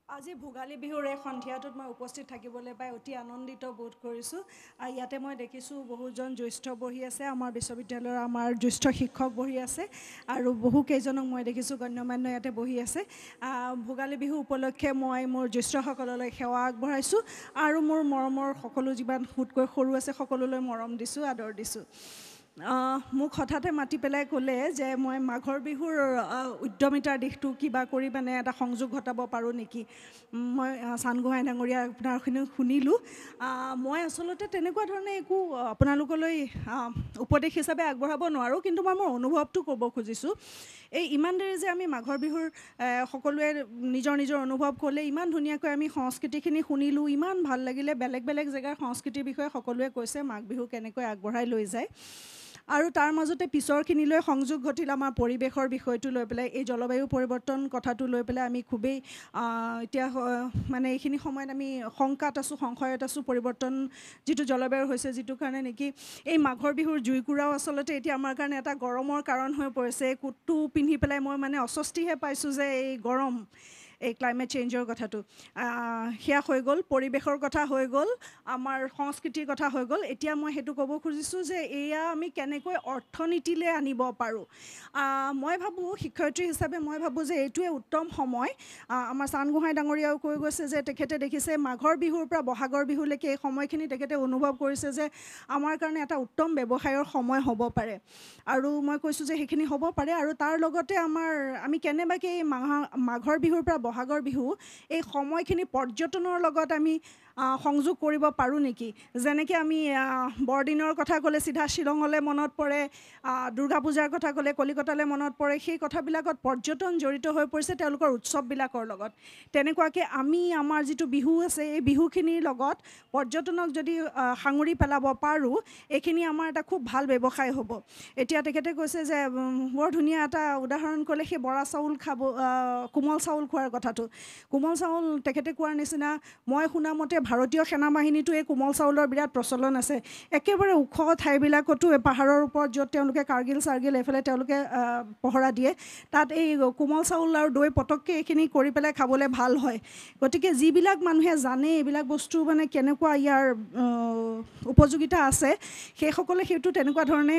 আজি ভোগালী বিহুৰ এই সন্ধিয়াটোত মই উপস্থিত থাকিবলৈ পাই অতি আনন্দিত বোধ কৰিছোঁ ইয়াতে মই দেখিছোঁ বহুজন জ্যেষ্ঠ বহি আছে আমাৰ বিশ্ববিদ্যালয়ৰ আমাৰ জ্যেষ্ঠ শিক্ষক বহি আছে আৰু বহুকেইজনক মই দেখিছোঁ গণ্যমান্য ইয়াতে বহি আছে ভোগালী বিহু উপলক্ষে মই মোৰ জ্যেষ্ঠসকললৈ সেৱা আগবঢ়াইছোঁ আৰু মোৰ মৰমৰ সকলো যিমান সুতকৈ সৰু আছে সকলোলৈ মৰম দিছোঁ আদৰ দিছোঁ মোক হঠাতে মাতি পেলাই ক'লে যে মই মাঘৰ বিহুৰ উদ্যমিতাৰ দিশটো কিবা কৰি মানে এটা সংযোগ ঘটাব পাৰোঁ নেকি মই চানগোহাঁই ডাঙৰীয়া আপোনাৰখিনি শুনিলোঁ মই আচলতে তেনেকুৱা ধৰণে একো আপোনালোকলৈ উপদেশ হিচাপে আগবঢ়াব নোৱাৰোঁ কিন্তু মই মোৰ অনুভৱটো ক'ব খুজিছোঁ এই ইমান দেৰি যে আমি মাঘৰ বিহুৰ সকলোৱে নিজৰ নিজৰ অনুভৱ ক'লে ইমান ধুনীয়াকৈ আমি সংস্কৃতিখিনি শুনিলোঁ ইমান ভাল লাগিলে বেলেগ বেলেগ জেগাৰ সংস্কৃতিৰ বিষয়ে সকলোৱে কৈছে মাঘ বিহু কেনেকৈ আগবঢ়াই লৈ যায় আৰু তাৰ মাজতে পিছৰখিনিলৈ সংযোগ ঘটিল আমাৰ পৰিৱেশৰ বিষয়টো লৈ পেলাই এই জলবায়ু পৰিৱৰ্তন কথাটো লৈ পেলাই আমি খুবেই এতিয়া মানে এইখিনি সময়ত আমি শংকাত আছোঁ সংশয়ত আছোঁ পৰিৱৰ্তন যিটো জলবায়ুৰ হৈছে যিটো কাৰণে নেকি এই মাঘৰ বিহুৰ জুইকুৰাও আচলতে এতিয়া আমাৰ কাৰণে এটা গৰমৰ কাৰণ হৈ পৰিছে কোটটো পিন্ধি পেলাই মই মানে অস্বস্তিহে পাইছোঁ যে এই গৰম এই ক্লাইমেট চেঞ্জৰ কথাটো সেয়া হৈ গ'ল পৰিৱেশৰ কথা হৈ গ'ল আমাৰ সংস্কৃতিৰ কথা হৈ গ'ল এতিয়া মই সেইটো ক'ব খুজিছোঁ যে এয়া আমি কেনেকৈ অৰ্থনীতিলৈ আনিব পাৰোঁ মই ভাবোঁ শিক্ষয়িত্ৰী হিচাপে মই ভাবোঁ যে এইটোৱে উত্তম সময় আমাৰ চানগোহাঁই ডাঙৰীয়াও কৈ গৈছে যে তেখেতে দেখিছে মাঘৰ বিহুৰ পৰা বহাগৰ বিহুলৈকে এই সময়খিনি তেখেতে অনুভৱ কৰিছে যে আমাৰ কাৰণে এটা উত্তম ব্যৱসায়ৰ সময় হ'ব পাৰে আৰু মই কৈছোঁ যে সেইখিনি হ'ব পাৰে আৰু তাৰ লগতে আমি কেনেবাকৈ এই মাঘৰ বিহুৰ পৰা বহাগৰ বিহু এই সময়খিনি পৰ্যটনৰ লগত আমি সংযোগ কৰিব পাৰোঁ নেকি যেনেকৈ আমি বৰদিনৰ কথা ক'লে চিধা শ্বিলঙলৈ মনত পৰে দুৰ্গা পূজাৰ কথা ক'লে কলিকতালৈ মনত পৰে সেই কথাবিলাকত পৰ্যটন জড়িত হৈ পৰিছে তেওঁলোকৰ উৎসৱবিলাকৰ লগত তেনেকুৱাকৈ আমি আমাৰ যিটো বিহু আছে এই বিহুখিনিৰ লগত পৰ্যটনক যদি সাঙুৰি পেলাব পাৰোঁ এইখিনি আমাৰ এটা খুব ভাল ব্যৱসায় হ'ব এতিয়া তেখেতে কৈছে যে বৰ ধুনীয়া এটা উদাহৰণ ক'লে সেই বৰা চাউল খাব কোমল চাউল খোৱাৰ কথাটো কোমল চাউল তেখেতে কোৱাৰ নিচিনা মই শুনামতে ভাৰতীয় সেনাবাহিনীটো এই কোমল চাউলৰ বিৰাট প্ৰচলন আছে একেবাৰে ওখ ঠাইবিলাকতো পাহাৰৰ ওপৰত য'ত তেওঁলোকে কাৰ্গিল চাৰ্গিল এইফালে তেওঁলোকে পহৰা দিয়ে তাত এই কোমল চাউল আৰু দৈ পটককৈ এইখিনি কৰি পেলাই খাবলৈ ভাল হয় গতিকে যিবিলাক মানুহে জানে এইবিলাক বস্তু মানে কেনেকুৱা ইয়াৰ উপযোগিতা আছে সেইসকলে সেইটো তেনেকুৱা ধৰণে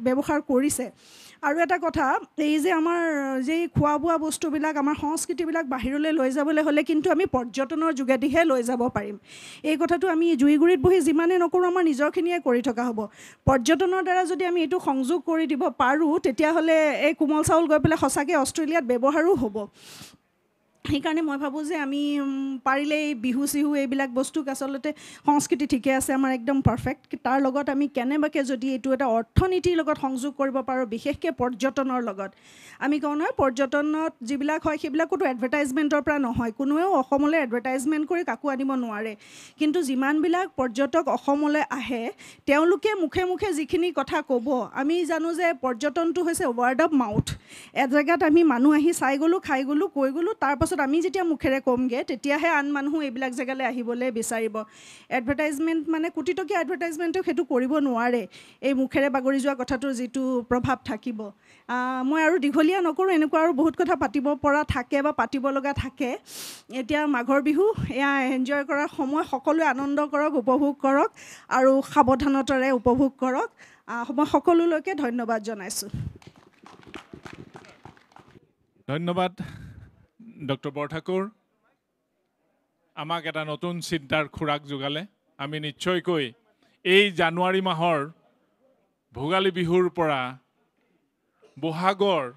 ব্যৱহাৰ কৰিছে আৰু এটা কথা এই যে আমাৰ যে খোৱা বোৱা বস্তুবিলাক আমাৰ সংস্কৃতিবিলাক বাহিৰলৈ লৈ যাবলৈ হ'লে কিন্তু আমি পৰ্যটনৰ যোগেদিহে লৈ যাব পাৰিম এই কথাটো আমি জুইগুৰিত বহি যিমানে নকৰোঁ আমাৰ নিজৰখিনিয়ে কৰি থকা হ'ব পৰ্যটনৰ দ্বাৰা যদি আমি এইটো সংযোগ কৰি দিব পাৰোঁ তেতিয়াহ'লে এই কোমল চাউল গৈ পেলাই সঁচাকৈ অষ্ট্ৰেলিয়াত ব্যৱহাৰো হ'ব সেইকাৰণে মই ভাবোঁ যে আমি পাৰিলে এই বিহু চিহু এইবিলাক বস্তুক আচলতে সংস্কৃতি ঠিকে আছে আমাৰ একদম পাৰফেক্ট তাৰ লগত আমি কেনেবাকৈ যদি এইটো এটা অৰ্থনীতিৰ লগত সংযোগ কৰিব পাৰোঁ বিশেষকৈ পৰ্যটনৰ লগত আমি কওঁ নহয় পৰ্যটনত যিবিলাক হয় সেইবিলাকতো এডভাৰটাইজমেণ্টৰ পৰা নহয় কোনোৱেও অসমলৈ এডভাৰটাইজমেণ্ট কৰি কাকো আনিব নোৱাৰে কিন্তু যিমানবিলাক পৰ্যটক অসমলৈ আহে তেওঁলোকে মুখে মুখে যিখিনি কথা ক'ব আমি জানো যে পৰ্যটনটো হৈছে ৱৰ্ড অফ মাউথ এজেগাত আমি মানুহ আহি চাই গ'লোঁ খাই গ'লোঁ কৈ গ'লোঁ তাৰপাছত আমি যেতিয়া মুখেৰে ক'মগৈ তেতিয়াহে আন মানুহ এইবিলাক জেগালৈ আহিবলৈ বিচাৰিব এডভাৰটাইজমেণ্ট মানে কোটি টকীয়া এডভাৰটাইজমেণ্টক সেইটো কৰিব নোৱাৰে এই মুখেৰে বাগৰি যোৱা কথাটোৰ যিটো প্ৰভাৱ থাকিব মই আৰু দীঘলীয়া নকৰোঁ এনেকুৱা আৰু বহুত কথা পাতিব পৰা থাকে বা পাতিব লগা থাকে এতিয়া মাঘৰ বিহু এয়া এনজয় কৰাৰ সময় সকলোৱে আনন্দ কৰক উপভোগ কৰক আৰু সাৱধানতাৰে উপভোগ কৰক মই সকলোলৈকে ধন্যবাদ জনাইছোঁ ধন্যবাদ ডক্টৰ বৰঠাকুৰ আমাক এটা নতুন চিন্তাৰ খোৰাক যোগালে আমি নিশ্চয়কৈ এই জানুৱাৰী মাহৰ ভোগালী বিহুৰ পৰা বহাগৰ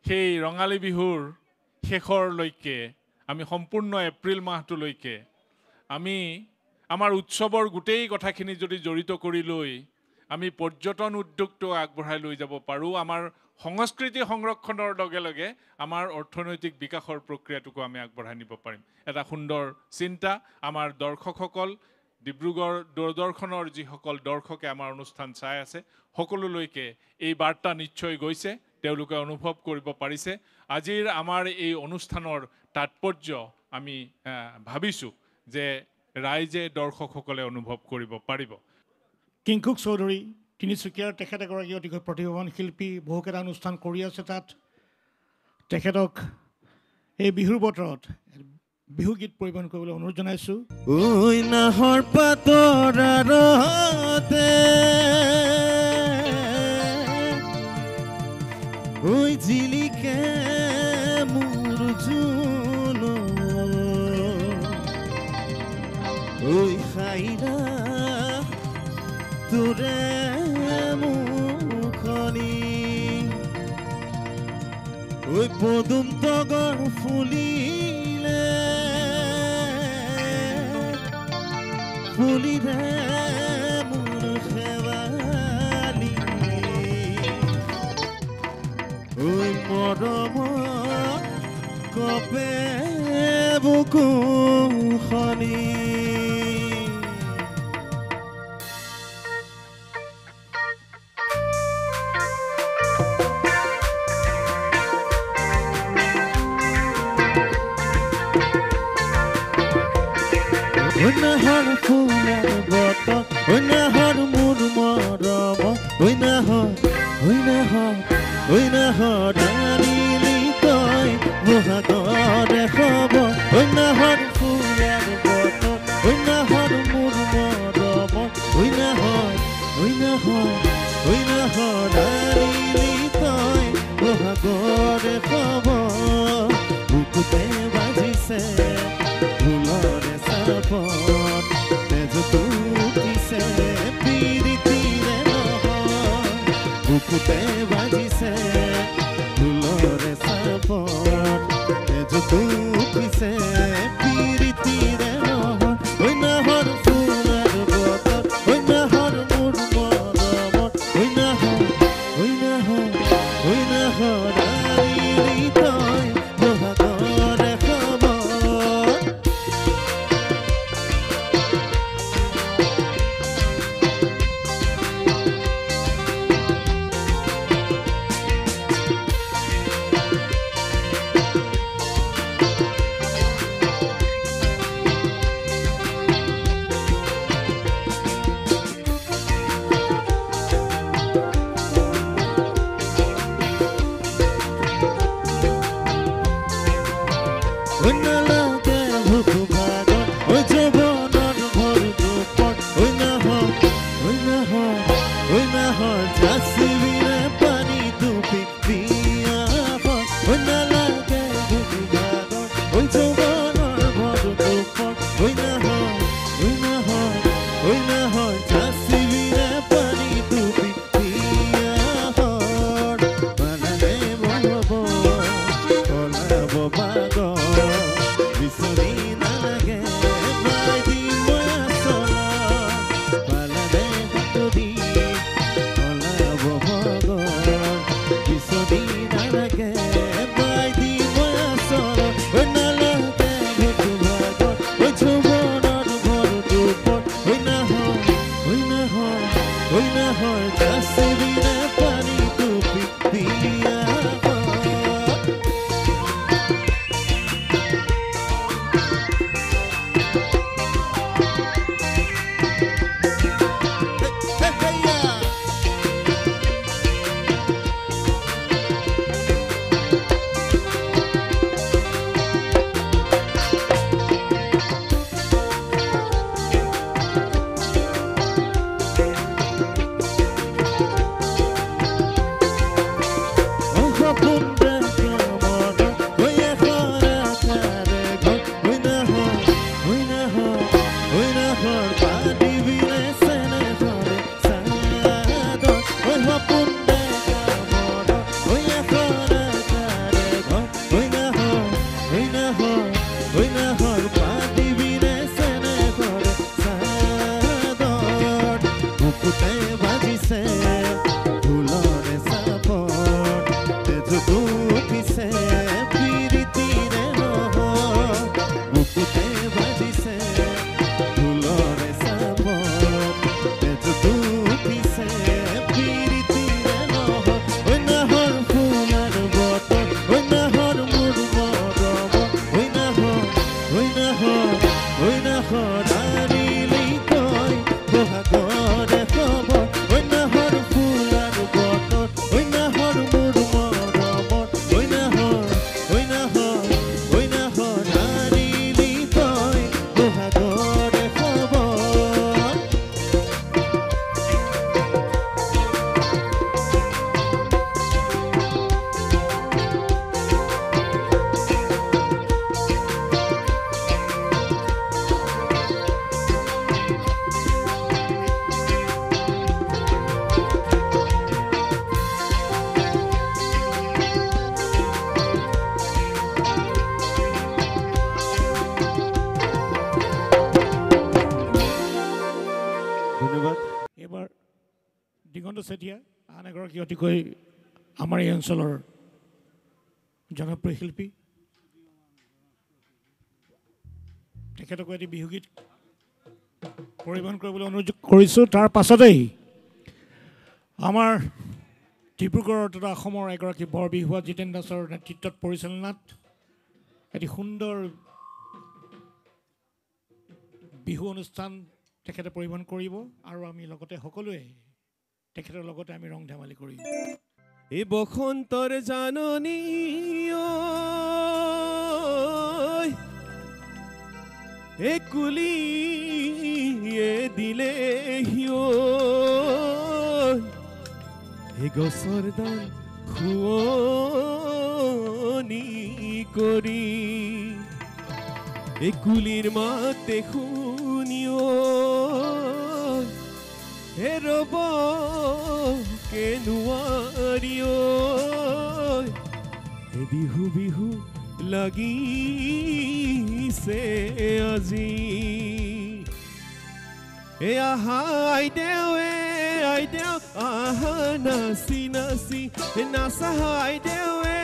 সেই ৰঙালী বিহুৰ শেষৰলৈকে আমি সম্পূৰ্ণ এপ্ৰিল মাহটোলৈকে আমি আমাৰ উৎসৱৰ গোটেই কথাখিনি যদি জড়িত কৰি লৈ আমি পৰ্যটন উদ্যোগটো আগবঢ়াই লৈ যাব পাৰোঁ, আমাৰ সংস্কৃতি সংৰক্ষণৰ লগে লগে আমাৰ অৰ্থনৈতিক বিকাশৰ প্ৰক্ৰিয়াটোকো আমি আগবঢ়াই নিব পাৰিম। এটা সুন্দৰ চিন্তা। আমাৰ দৰ্শকসকল, ডিব্ৰুগড় দূৰদৰ্শনৰ যিসকল দৰ্শকে আমাৰ অনুষ্ঠান চাই আছে, সকলোলৈকে এই বাৰ্তা নিশ্চয় গৈছে, তেওঁলোকে অনুভৱ কৰিব পাৰিছে। আজিৰ আমাৰ এই অনুষ্ঠানৰ তাৎপৰ্য আমি ভাবিছোঁ যে ৰাইজে, দৰ্শকসকলে অনুভৱ কৰিব পাৰিব। কিংকুক চৌধুৰী তিনিচুকীয়াৰ তেখেত এগৰাকী অতিকৈ প্ৰতিভাৱান শিল্পী, বহুকেইটা অনুষ্ঠান কৰি আছে তাত। তেখেতক এই বিহুৰ বতৰত বিহু গীত পৰিৱেশন কৰিবলৈ অনুৰোধ জনাইছোঁ। ঐ নাহৰ পাতৰ আৰতে ঐ জিলিকে মোৰ জোন ঐ খাইৰা তোৰে মুখনি ঐ পদুম তগৰ ফুলিলে ফুলিৰে মোৰ শেৱালি ঐ মৰম কপে বুকুখনি নাহৰ ফুলৰ বতৰ ঐ নাহৰ মোৰ মৰম ঐ নাহৰ আনিলি তই বহাগৰে খবৰ ঐ নাহৰ ফুলৰ বতৰ ঐ নাহৰ মোৰ মৰম ঐ নাহৰ আনিলি তই বহাগৰে খবৰ বুকুতে বাজিছে ফুলৰে চাপত তেজ তুলিছে পিৰিতিৰে নহয় বুকুতে বাজিছে ফুলৰে চাপত তেজ তুলিছে পিৰিতিৰে নহয় ঐ নাহৰ ফুলৰ বতৰ ঐ নাহৰ মোৰ মৰমত ঐ নাহৰ আনিলি তই বহাগৰে খবৰ এইবাৰ দিগন্ত চেতিয়া আন এগৰাকী অতিকৈ আমাৰ এই অঞ্চলৰ জনপ্ৰিয় শিল্পী তেখেতকো এটি বিহুগীত পৰিৱেশন কৰিবলৈ অনুৰোধ কৰিছোঁ তাৰ পাছতেই আমাৰ ডিব্ৰুগড়ৰ তথা অসমৰ এগৰাকী বৰ বিহুৱা জিতেন দাসৰ নেতৃত্বত পৰিচালনাত এটি সুন্দৰ বিহু অনুষ্ঠান তেখেতে পৰিৱেশন কৰিব আৰু আমি লগতে সকলোৱে তেখেতৰ লগতে আমি ৰং ধেমালি কৰিম এই বসন্তৰ জাননী এ কুলিয়ে দিলে এই গছৰ ডাল শুৱনি কৰি এই কুলিৰ মাতে শুনিও হে ৰব কে নোৱাৰিও হে বিহু বিহু লাগিছে আজি এ আহাই দেও আহা নাচি নাচি নাচা হাই দেৱে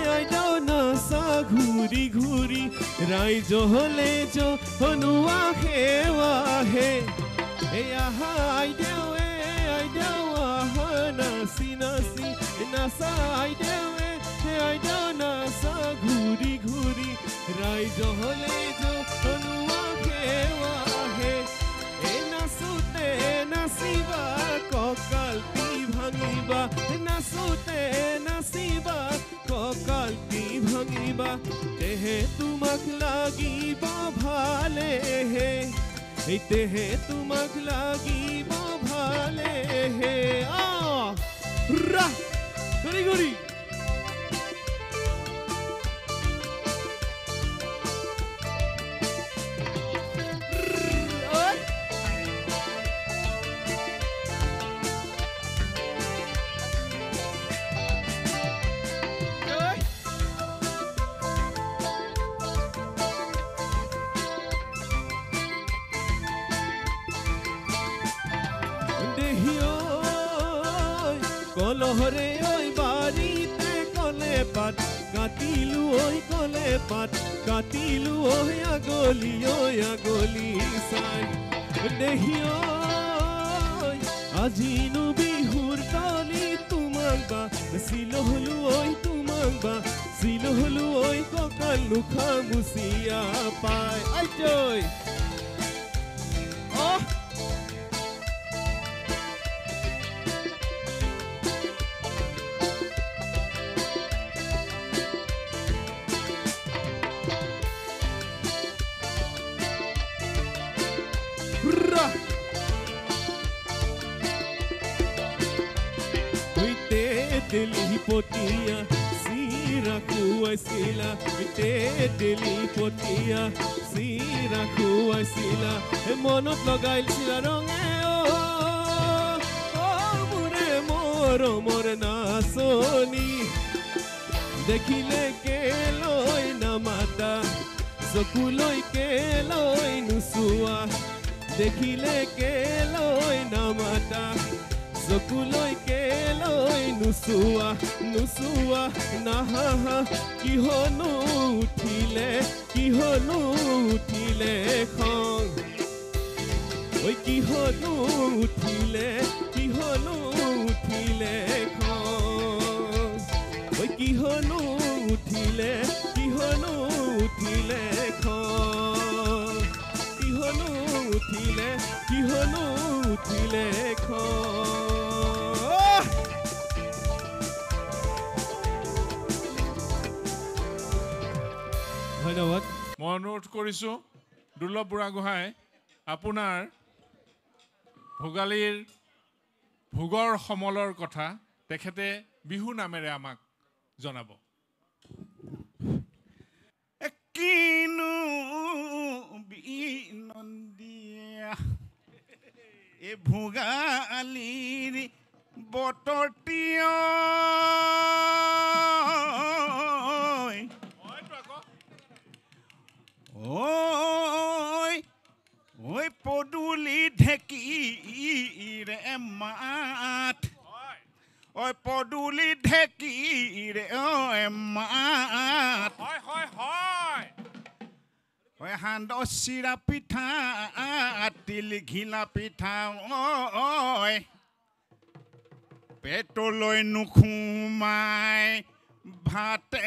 আই দেও নাচা ঘূৰি ঘূৰি ৰাইজ হলে জনোৱা সেৱাহে এ আহাই দেও আহা নাচি নাচি নাচা আই দেৱে আই দেও নাচা ঘূৰি ঘূৰি ৰাইজ হলে জনোৱা সেৱাহে নাচোতে নাচিবা কঁকালটি ভাঙিবা নাচোতে নাচিবা কঁকালটি ভাঙিবা তেহে তোমাক লাগিব ভালেহে তেহে তোমাক লাগিব ভালেহে গৰি গৰি কলহৰে ঐ বাৰীতে কলে পাত কাটিলো ঐ কলে পাত কাটিলো ঐ আগলি চাই দেহি আজিনো বিহুৰ তলি তোমাক বা চিলহলো ঐ তোমাক বা চিলহলো ঐ কঁকাল নোখা মুচিয়া পাই আইজৈ পতিয়া চিৰা খুৱাইছিলা তেতেলি পতিয়া চিৰা খুৱাইছিলা মনত লগাইছিলা ৰঙে মোৰে মৰমৰ নাচনি দেখিলে কেলৈ নামাতা চকুলৈ কেলৈ নোচোৱা দেখিলে কেলৈ নামাতা চকুলৈ কেলৈ নোচোৱা নাহাহা কিহনো উঠিলে খং ঐ কিহনো উঠিলে খং ঐ কিহনো উঠিলে খং কিহনো উঠিলে খং ধন্যবাদ মই অনুৰোধ কৰিছোঁ দুৰ্লভ বুঢ়াগোহাঁই আপোনাৰ ভোগালীৰ ভোগৰ সমলৰ কথা তেখেতে বিহু নামেৰে আমাক জনাব কিনো বিনন্দিয়া এ ভোগালীৰ বতৰটিয় ঐ ঐ পদূলি ঢেঁকীৰে মাত ঐ পদূলি ঢেঁকীৰে মাত ঐ সান্দহ চিৰা পিঠা তিল ঘিলা পিঠা ঐ পেটলৈ নোসোমাই ভাতে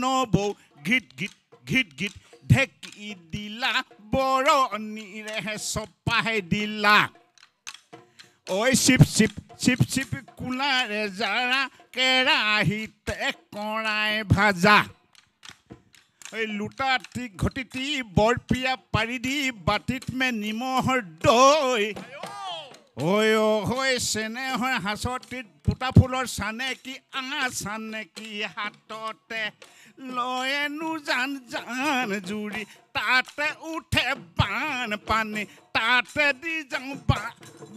নবৌ গীত গীত গীত গীত ঢেঁকী দিলা বৰণিৰে চপাই দিলা ঐ চিপ চিপ চিপ চিপ কুলাৰে জাৰা কেৰাহীতে কৰাই ভাজা ঐ লুটাটি ঘটিটি বৰপিয়া পাৰি দি বাতিত মে নিমখৰ দৈ ঐ চেনেহৰ হাঁচতিত পোতা ফুলৰ চানে কি চানে কি হাততে লয়েনো জান জান জুৰি তাতে উঠে বান পানী তাতে দি যাওঁ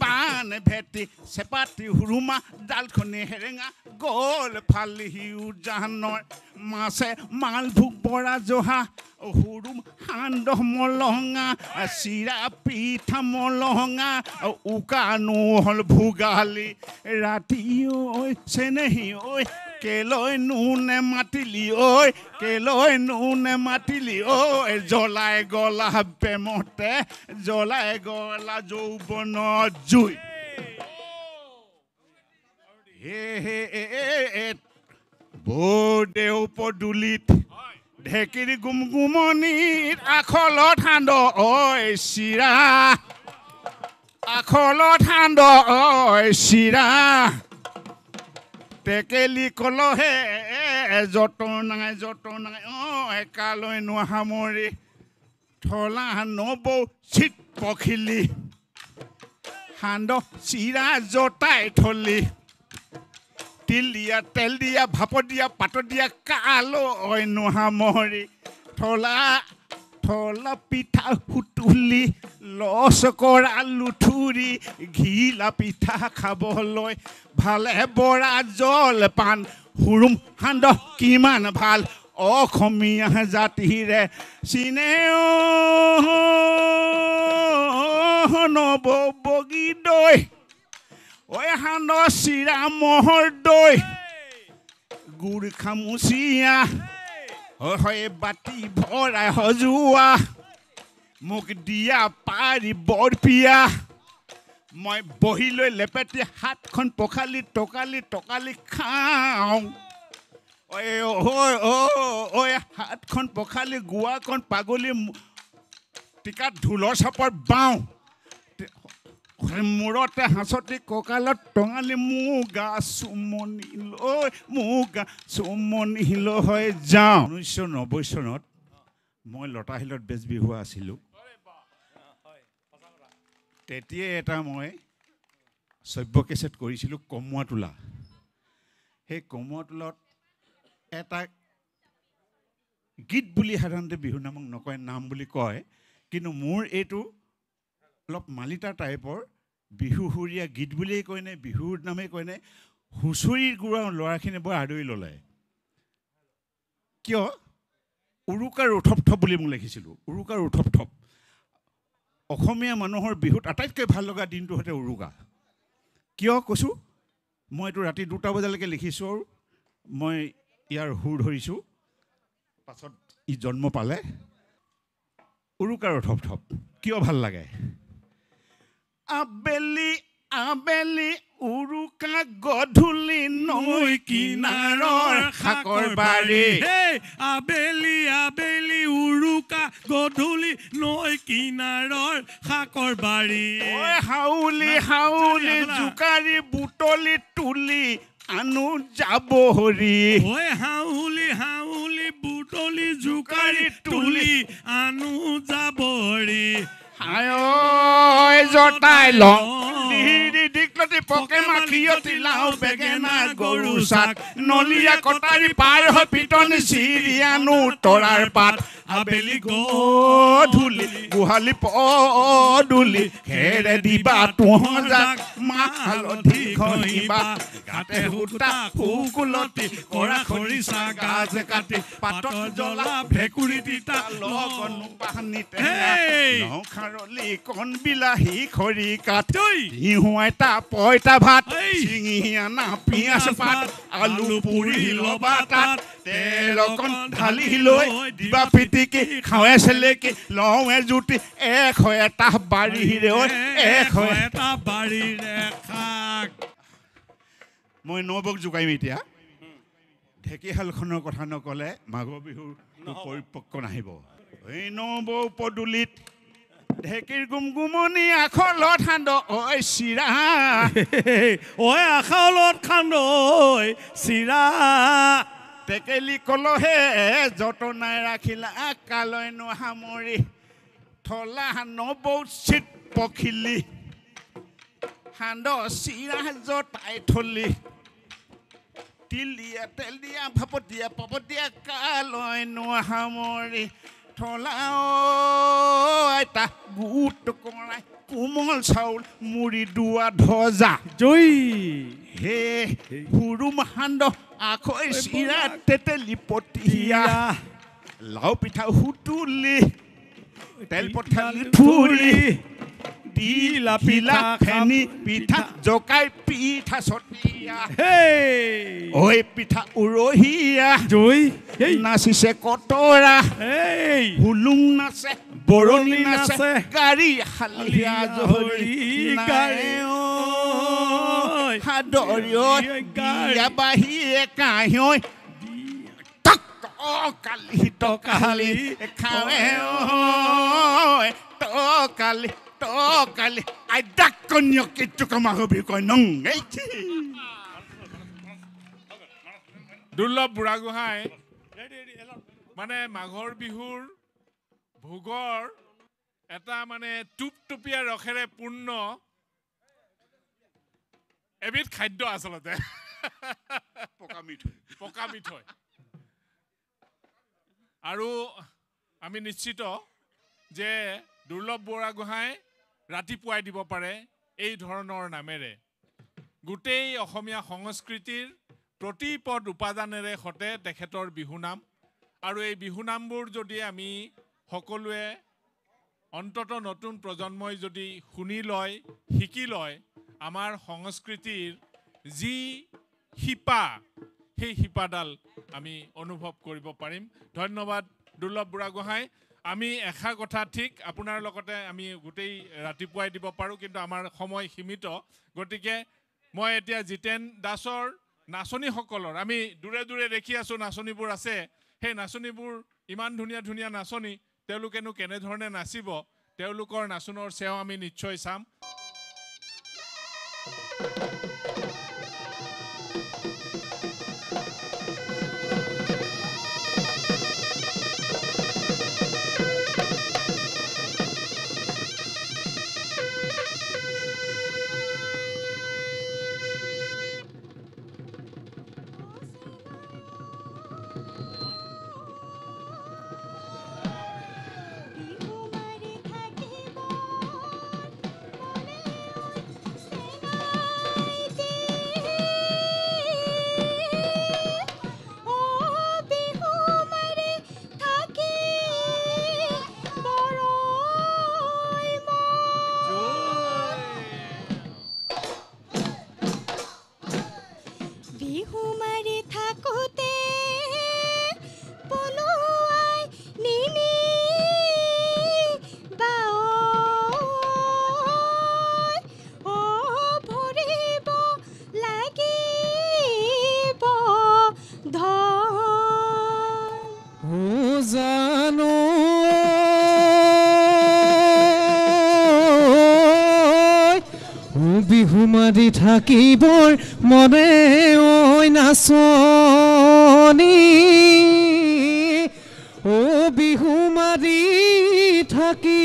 বান ভেটি চেপাতি হুৰুমা জালখনি হেৰেঙা গ'ল ফালি উজানৰ মাছে মালভোগ বৰা জহা হুৰুম সান্দহ মলহঙা চিৰা পিঠা মলহঙা উকানো হ'ল ভোগালী ৰাতি ঐ চেনেহী ঐ কেলৈ নুনে মাতিলি ঐ কেলৈ নুনে মাতিলি ঐ জ্বলাই গলা প্ৰেমতে জ্বলাই গলা যৌৱন জুই বৌদেউ পদূলিত ঢেঁকীৰ গুমগুমনিত আখলত সান্দহ ঐ চিৰা আখলত সান্দহ ঐ চিৰা টেকেলি কলহে যতন নাই একালৈ নোহামৰি থলা নবৌ চিত পখিলি সান্দহ চিৰা জতাই থলি তিল দিয়া তেল দিয়া ভাপত দিয়া পাতত দিয়া কালৈ নোহামৰি থলা পিঠা সুতুলি লচ কৰা লুঠুৰি ঘিলা পিঠা খাবলৈ ভালে বৰা জলপান হুৰুম সান্দহ কিমান ভাল অসমীয়া জাতিৰে চিনে নবৌ বগী দৈ ঐ সান্দহ চিৰা মহৰ দৈ গুড় খামুচিয়া হয় বাতি ভৰাই সজোৱা মোক দিয়া পাৰি বৰপিয়া মই বহি লৈ লেপেটি হাতখন পখালি টকালি খাওঁ ঐ হাতখন পখালি গোৱাখন পাগলি টিকাত ঢোলৰ চাপৰ বাওঁ মূৰতে হাঁচতি কঁকালত টঙালি মুগা চুমনি লৈ যাওঁ 1990 চনত মই লতাশিলত বেজ বিহুৱা আছিলোঁ তেতিয়াই এটা মই সভ্য কেছেট কৰিছিলোঁ কমুৱা তোলা সেই কমুৱা তোলত এটা গীত বুলি সাধাৰণতে বিহু নামক নকয় নাম বুলি কয় কিন্তু মোৰ এইটো অলপ মালিতা টাইপৰ বিহুহুৰীয়া গীত বুলিয়েই কয়নে বিহুৰ নামেই কয়নে হুঁচৰিৰ গুড়া ল'ৰাখিনি বৰ আদৰি ল'লে কিয় উৰুকাৰ উথপ বুলি মোক লিখিছিলোঁ উৰুকাৰ উথপ অসমীয়া মানুহৰ বিহুত আটাইতকৈ ভাল লগা দিনটো হৈছে উৰুকা কিয় কৈছোঁ মই এইটো ৰাতি 2টা বজালৈকে লিখিছোঁ আৰু মই ইয়াৰ সুৰ ধৰিছোঁ পাছত ই জন্ম পালে উৰুকাৰ উথপ কিয় ভাল লাগে আবেলি আবেলি উৰুকা গধূলি নৈ কিনাৰৰ শাকৰ বাৰী আবেলি আবেলি উৰুকা গধূলি নৈ কিনাৰৰ শাকৰ বাৰী হাউলি হাউলি জোকাৰি বুটলি তুলি আনো যাব হৰি হাউলি হাউলি বুটলি জোকাৰি তুলি আনো যাব হৰি জতাই লওঁ দিকলতি পকে মাখিয়তি লাও বেগেনা গৰু চাক নলীয়া কটাৰী পাৰ হৈ পিটনি চিৰিয়ানো তৰাৰ পাত আবেলি গধূলি গোহালি পদূলি খেৰে দিবা তোহজাক মাহ হালধি ঘঁহিবা গাতে সূতা শুকুলতি কৰা খৰিচা গাজ কাটি পাতত জ্বলা ভেকুৰি তিতা লগনো পানীতে নখাৰলি কণ বিলাহী খৰি কাঠ ঘিউ এটা পইতা ভাত চিঙি আনা পিঁয়াজ পাত আলু পুৰি ল'বা তাত তেল অকণ ঢালি লৈ দিবা পিটিকি খাৱে চেলেকি লওঁ জুতি এটা বাৰীৰে এটা বাৰীৰে খাক মই নবক যোগাইম এতিয়া ঢেকীশালখনৰ কথা নক'লে মাঘৰ বিহুৰ পৰিপক্ক নাহিব এই নব পদূলিত ঢেকীৰ গুমগুমনি আখলত সান্দ ঐ চিৰা ঐ আখলত সান্দ ঐ চিৰা টেকেলি কলহে যতনাই ৰাখিলা কালৈ সামৰি থলা নবৌচিত পখিলি সান্দ চিৰা জতাই থলি তিল দিয়া তেল দিয়া ভাপত দিয়া পাপত দিয়া কালৈ সামৰি থলা আইতা গোট কৰাই কোমল চাউল মুড়ি দুৱা ধজা জয় হে হুৰুম সান্দ আখৈ চিৰা তেতেলি পতিয়া লাও পিঠা হুতুলি তেল পঠালি থুলি তিলা পিলা ফেনি পিঠা জকাই পিঠা চতিয়া ঐ পিঠা উৰহিয়া জয় নাচিছে কটৰা হুলুং নাচে বৰণি নাচে গাড়ী হালিয়া জহৰি গাড়ী হাদৰিয়া বাহিয়ে কাহিয় কালি টকালি খাৱে টকালি টকালি আইদাক কন্যক কিটুকা মাঘবি কয় নং দুৰ্লভ বুঢ়াগোহাঁই মানে মাঘৰ বিহুৰ ভোগৰ এটা মানে টুপটুপীয়া ৰসেৰে পূৰ্ণ এবিধ খাদ্য আচলতে পকা মিঠৈ আৰু আমি নিশ্চিত যে দুৰ্লভ বুঢ়াগোহাঁই ৰাতিপুৱাই দিব পাৰে এই ধৰণৰ নামেৰে গোটেই অসমীয়া সংস্কৃতিৰ প্ৰতিপদ উপাদানেৰে সতে তেখেতৰ বিহুনাম আৰু এই বিহুনামবোৰ যদি আমি সকলোৱে অন্তত নতুন প্ৰজন্মই যদি শুনি লয় শিকি লয় আমাৰ সংস্কৃতিৰ যি শিপা সেই শিপাডাল আমি অনুভৱ কৰিব পাৰিম ধন্যবাদ দুৰ্লভ বুঢ়াগোহাঁই আমি এষাৰ কথা ঠিক আপোনাৰ লগতে আমি গোটেই ৰাতিপুৱাই দিব পাৰোঁ কিন্তু আমাৰ সময় সীমিত গতিকে মই এতিয়া জিতেন দাসৰ নাচনীসকলৰ আমি দূৰে দূৰে দেখি আছোঁ নাচনীবোৰ আছে সেই নাচনীবোৰ ইমান ধুনীয়া ধুনীয়া নাচনী তেওঁলোকেনো কেনেধৰণে নাচিব তেওঁলোকৰ নাচনৰ চেও আমি নিশ্চয় চাম বিহু মাৰি থাকিবৰ মনে ঐ নাচনী ও বিহু মাৰি থাকি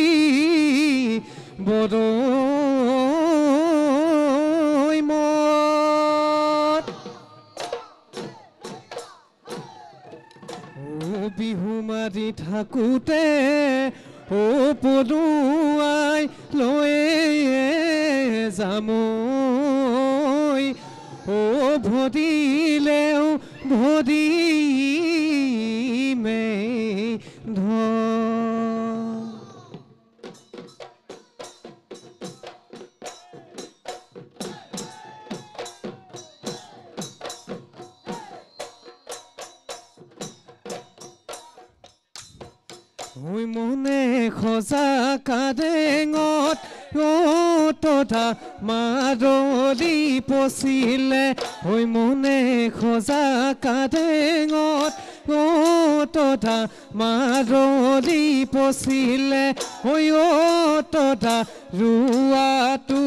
বৰৈ মত ও বিহু মাৰি থাকোঁতে ও পদুৱাই লৈ যামৈ ও ভদিলেও ভদিমেই ধৰ ঐ মনে খজা কাৰেঙত তথা মাৰলি পচিলে ঐ মনে খজা কাৰেঙত তথা মাৰলি পচিলে ঐ তথা ৰুৱাটো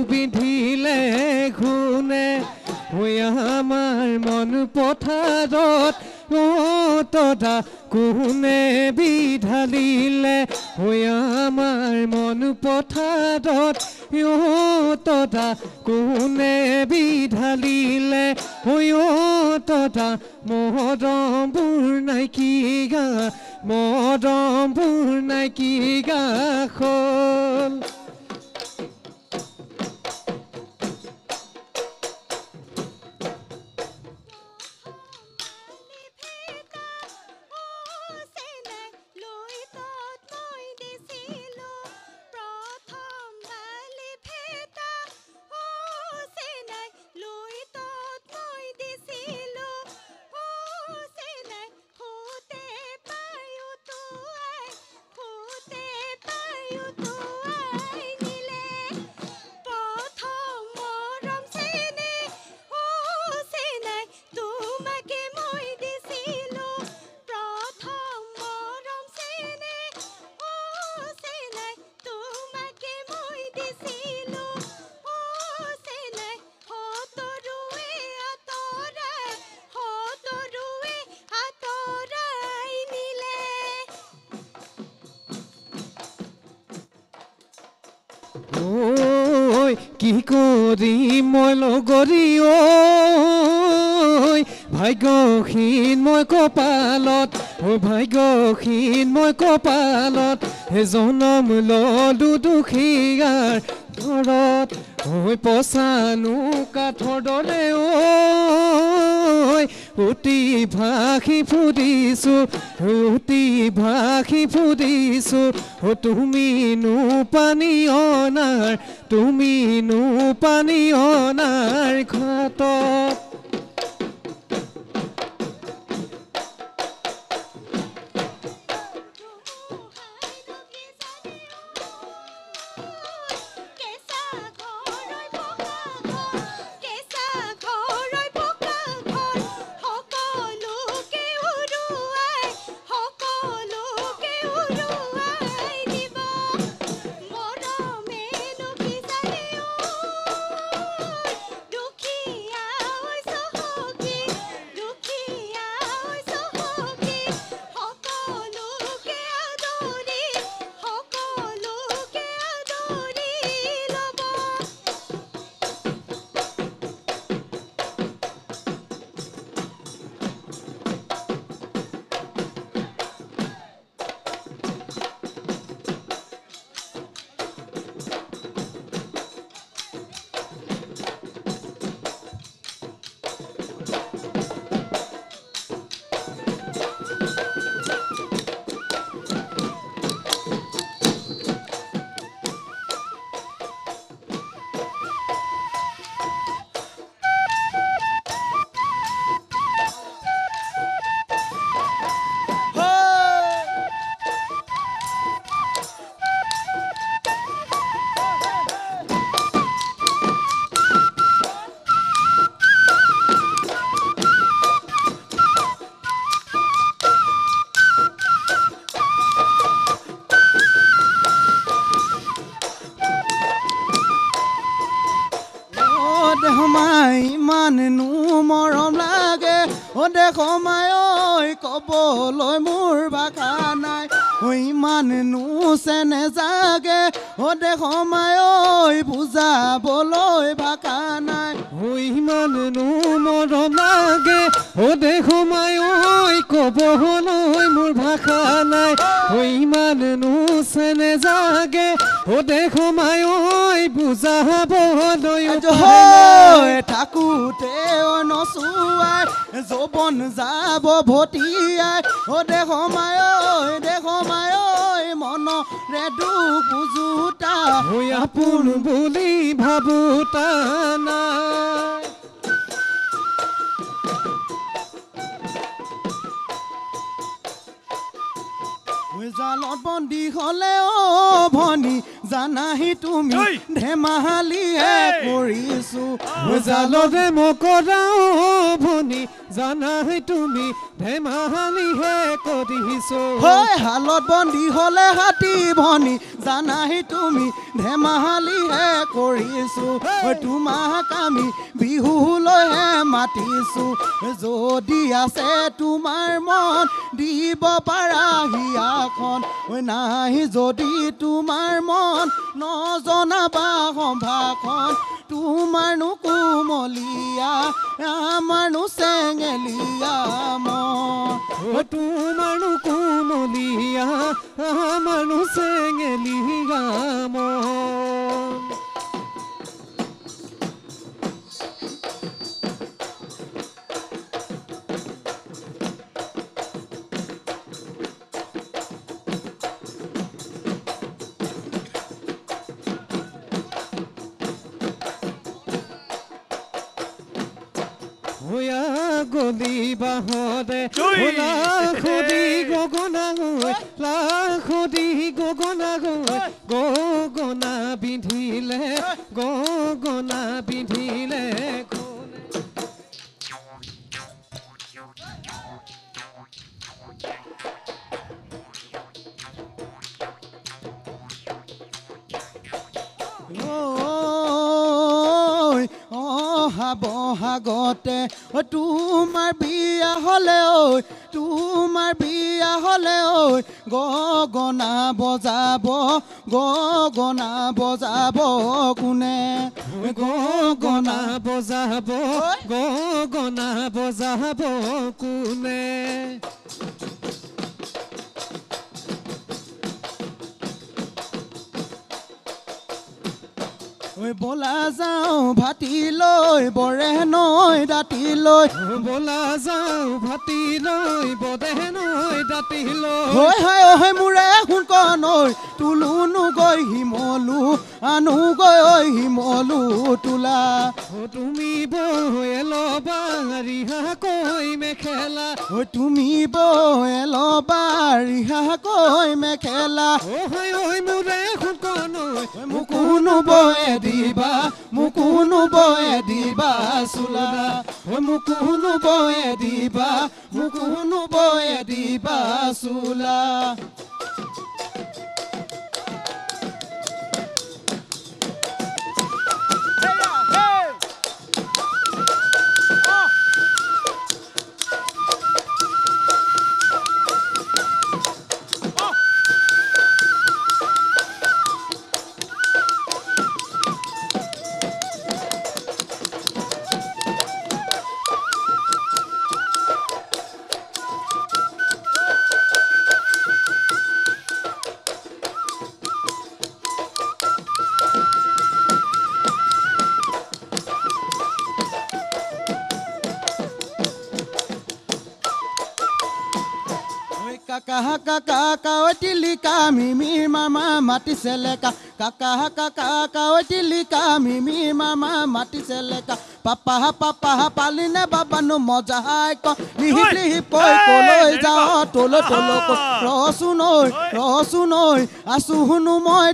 বিন্ধিলে ঘুনে ঐ আমাৰ মন পথাৰত তথা কোনে বিধালিলে ঐ আমাৰ মন পথাৰত তথা কোনে বিধালিলে ঐ তথা মৰমবোৰ নাইকি গা হ'ল কি কৰি মই লগৰী ঐ ভাগ্যহীন মই কপালত ভাগ্যহীন মই কপালত হে জনম ললো দুখীয়াৰ ঘৰত ঐ পচানো কাঠৰ দৰে ঐ অতি ভাষি ফুৰিছো তুমিনো পানী অনাৰ ঘাটত ইমাননো মৰম লাগে দেখ মায় ক'বলৈ মোৰ ভাষা নাই ইমাননো চেনে জাগে দেশ মায় বুজাবলৈ ভাষা নাই ইমাননো মৰম লাগে দেশ মায় ক'বলৈ মোৰ ভাষা নাই ইমাননো চেনে জাগে দেশ মায় বুজাবলৈ থাকোঁতে নচুৱাই যৌৱন যাব ভটিয়াই দেশ মায় মনৰে দুখ বুজোতা আপোন বুলি ভাবোতা নাই জালত বন্দী হলে ভনী জানাহি তুমি ধেমালিহে কৰিছো জালতে মকৰাও ভনী জানাহি তুমি ধেমালিহে কৰিছো হালত বন্দী হলে হাতী ভনী জানাহি তুমি ধেমালিহে কৰিছো তোমাক আমি বিহুলৈহে মাতিছো যদি আছে তোমাৰ মন দিব পাৰা হিয়াখন নাহি যদি তোমাৰ মন নজনাবা সম্ভাষণ তোমাৰনো কোমলীয়া আমাৰনো চেঙেলীয়া মন তোমাৰনো কোমলীয়া আমাৰনো চেঙেলীয়া মন গলি বাহৰে লাখদি গগনা লাখদি গগনা গগনা বিন্ধিলে গগনা বিন্ধিলে বহাগতে তোমাৰ বিয়া হলে তোমাৰ বিয়া হলে গগনা বজাব কোনে গগনা বজাব গগনা বজাব কোনে বলা যাওঁ ভাতি লৈ বৰে নৈ দাঁতি লৈ বলা যাওঁ ভাতি লৈ বৰে নৈ দাঁতি লৈ হয় মোৰে শুন নৈ তুলুনো গৈ শিমলু আনো গৈ শিমলু তোলা তুমি বৈ ল'বা ৰিহা কৈ মেখেলা তুমি বৈ ল'বা ৰিহা কৈ মেখেলা মোৰে শুন নৈ মোকোনো বৈ দিবা মোকোনো বৈ দিবা চোলা মোকোনো বৈ দিবা মোকোনো বৈ দিবা চোলা কাকাৱতিলিকা মিমিৰ মামা মাতিছে লেকা কাকাৱতিলিকা মিমিৰ মামা মাতিছে লেকা পাপা পালিনে বাবানো মজাই লিহি কৈ কলৈ যাওঁ তলৈ ৰচো নৈ আছো শুনো মই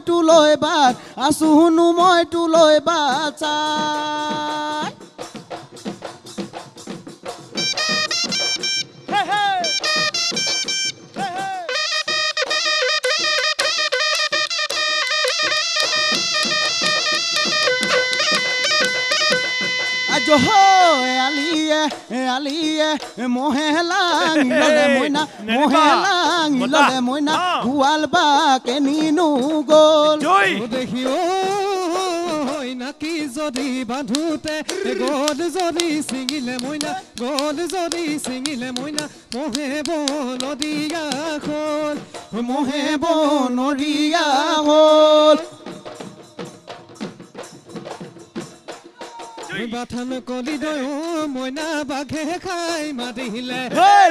তোলৈ বাট চাই আলিয়ে আলিয়ে মহে লাঙি ললে মইনা মহে লাঙি ললে মইনা গোৱাল বাকে নিনো গ'ল দেখি নাকি যদি বান্ধোতে গ'ল যদি ছিঙিলে মইনা গ'ল যদি ছিঙিলে মইনা মহে বনৰীয়া হ'ল মহে বনৰীয়া হ'ল বাথান কলি দয় মইনা বাঘে খাই মাতিলে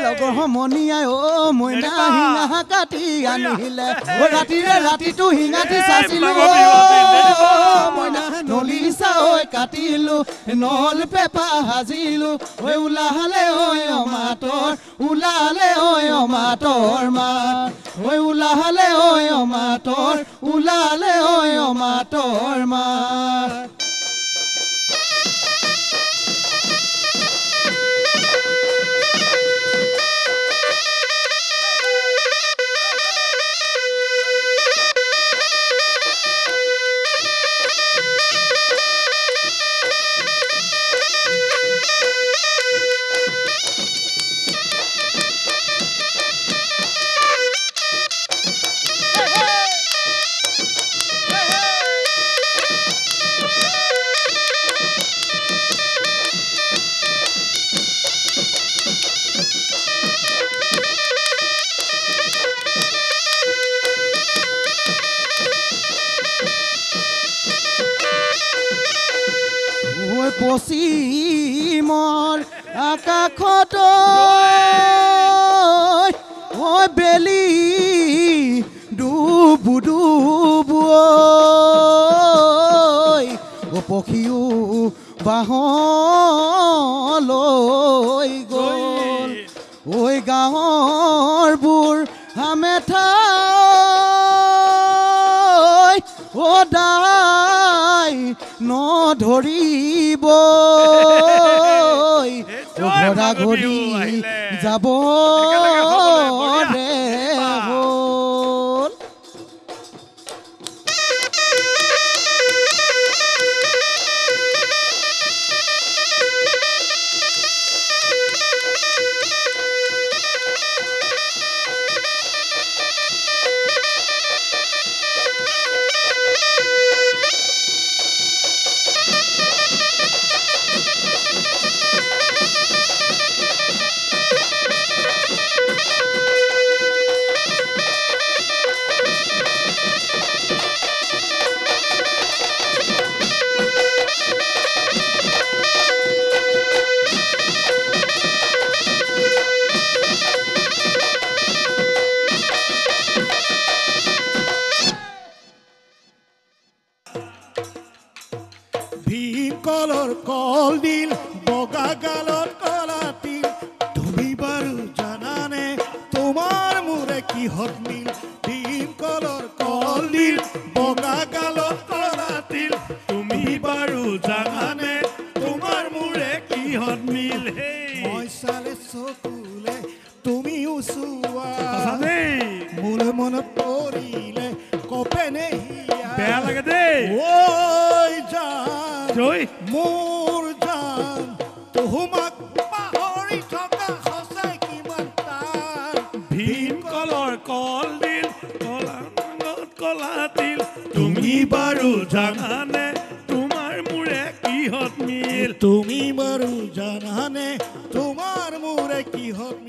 লগৰ সমনীয়াই মইনা শিঙা কাটি আনিলে ৰাতিৰে ৰাতিটো শিঙাটি চাইছিলো মইনা নলি চাই কাটিলো নল পেপা সাজিলো ওলালে অমাতৰ ওলালে অমাতৰ মাত ওলালে অমাতৰ ওলালে অমাতৰ মাত পশ্চিমৰ আকাশত বেলি ডুবু ডুবু পক্ষীও বাহলৈ গ'ল গাঁৱৰবোৰ হামেঠা দাই নধৰিব ঘৰা ঘৰি যাব ৰে হ'ল কলৰ কল দিল বগা গালত কলা তিল তুমি বাৰু জানানে তোমাৰ মোৰে কিহত মিল ভীম কলৰ কল দিল বগা গালত কলা তিল তুমি বাৰু জানানে তোমাৰ মোৰে কিহত মিল মই চালে চকুলে তুমিও চোৱা মোলে মনত পৰিলে কপেনে বেয়া লাগে দেই ঐ জান মোৰ জান তোমাক পাহৰি থকা সঁচাই কিমান টান ভীম কলৰ কল দিল কলা তিল তুমি বাৰু জানানে তোমাৰ মোৰে কিহত মিল তুমি বাৰু জানানে তোমাৰ মোৰে কিহত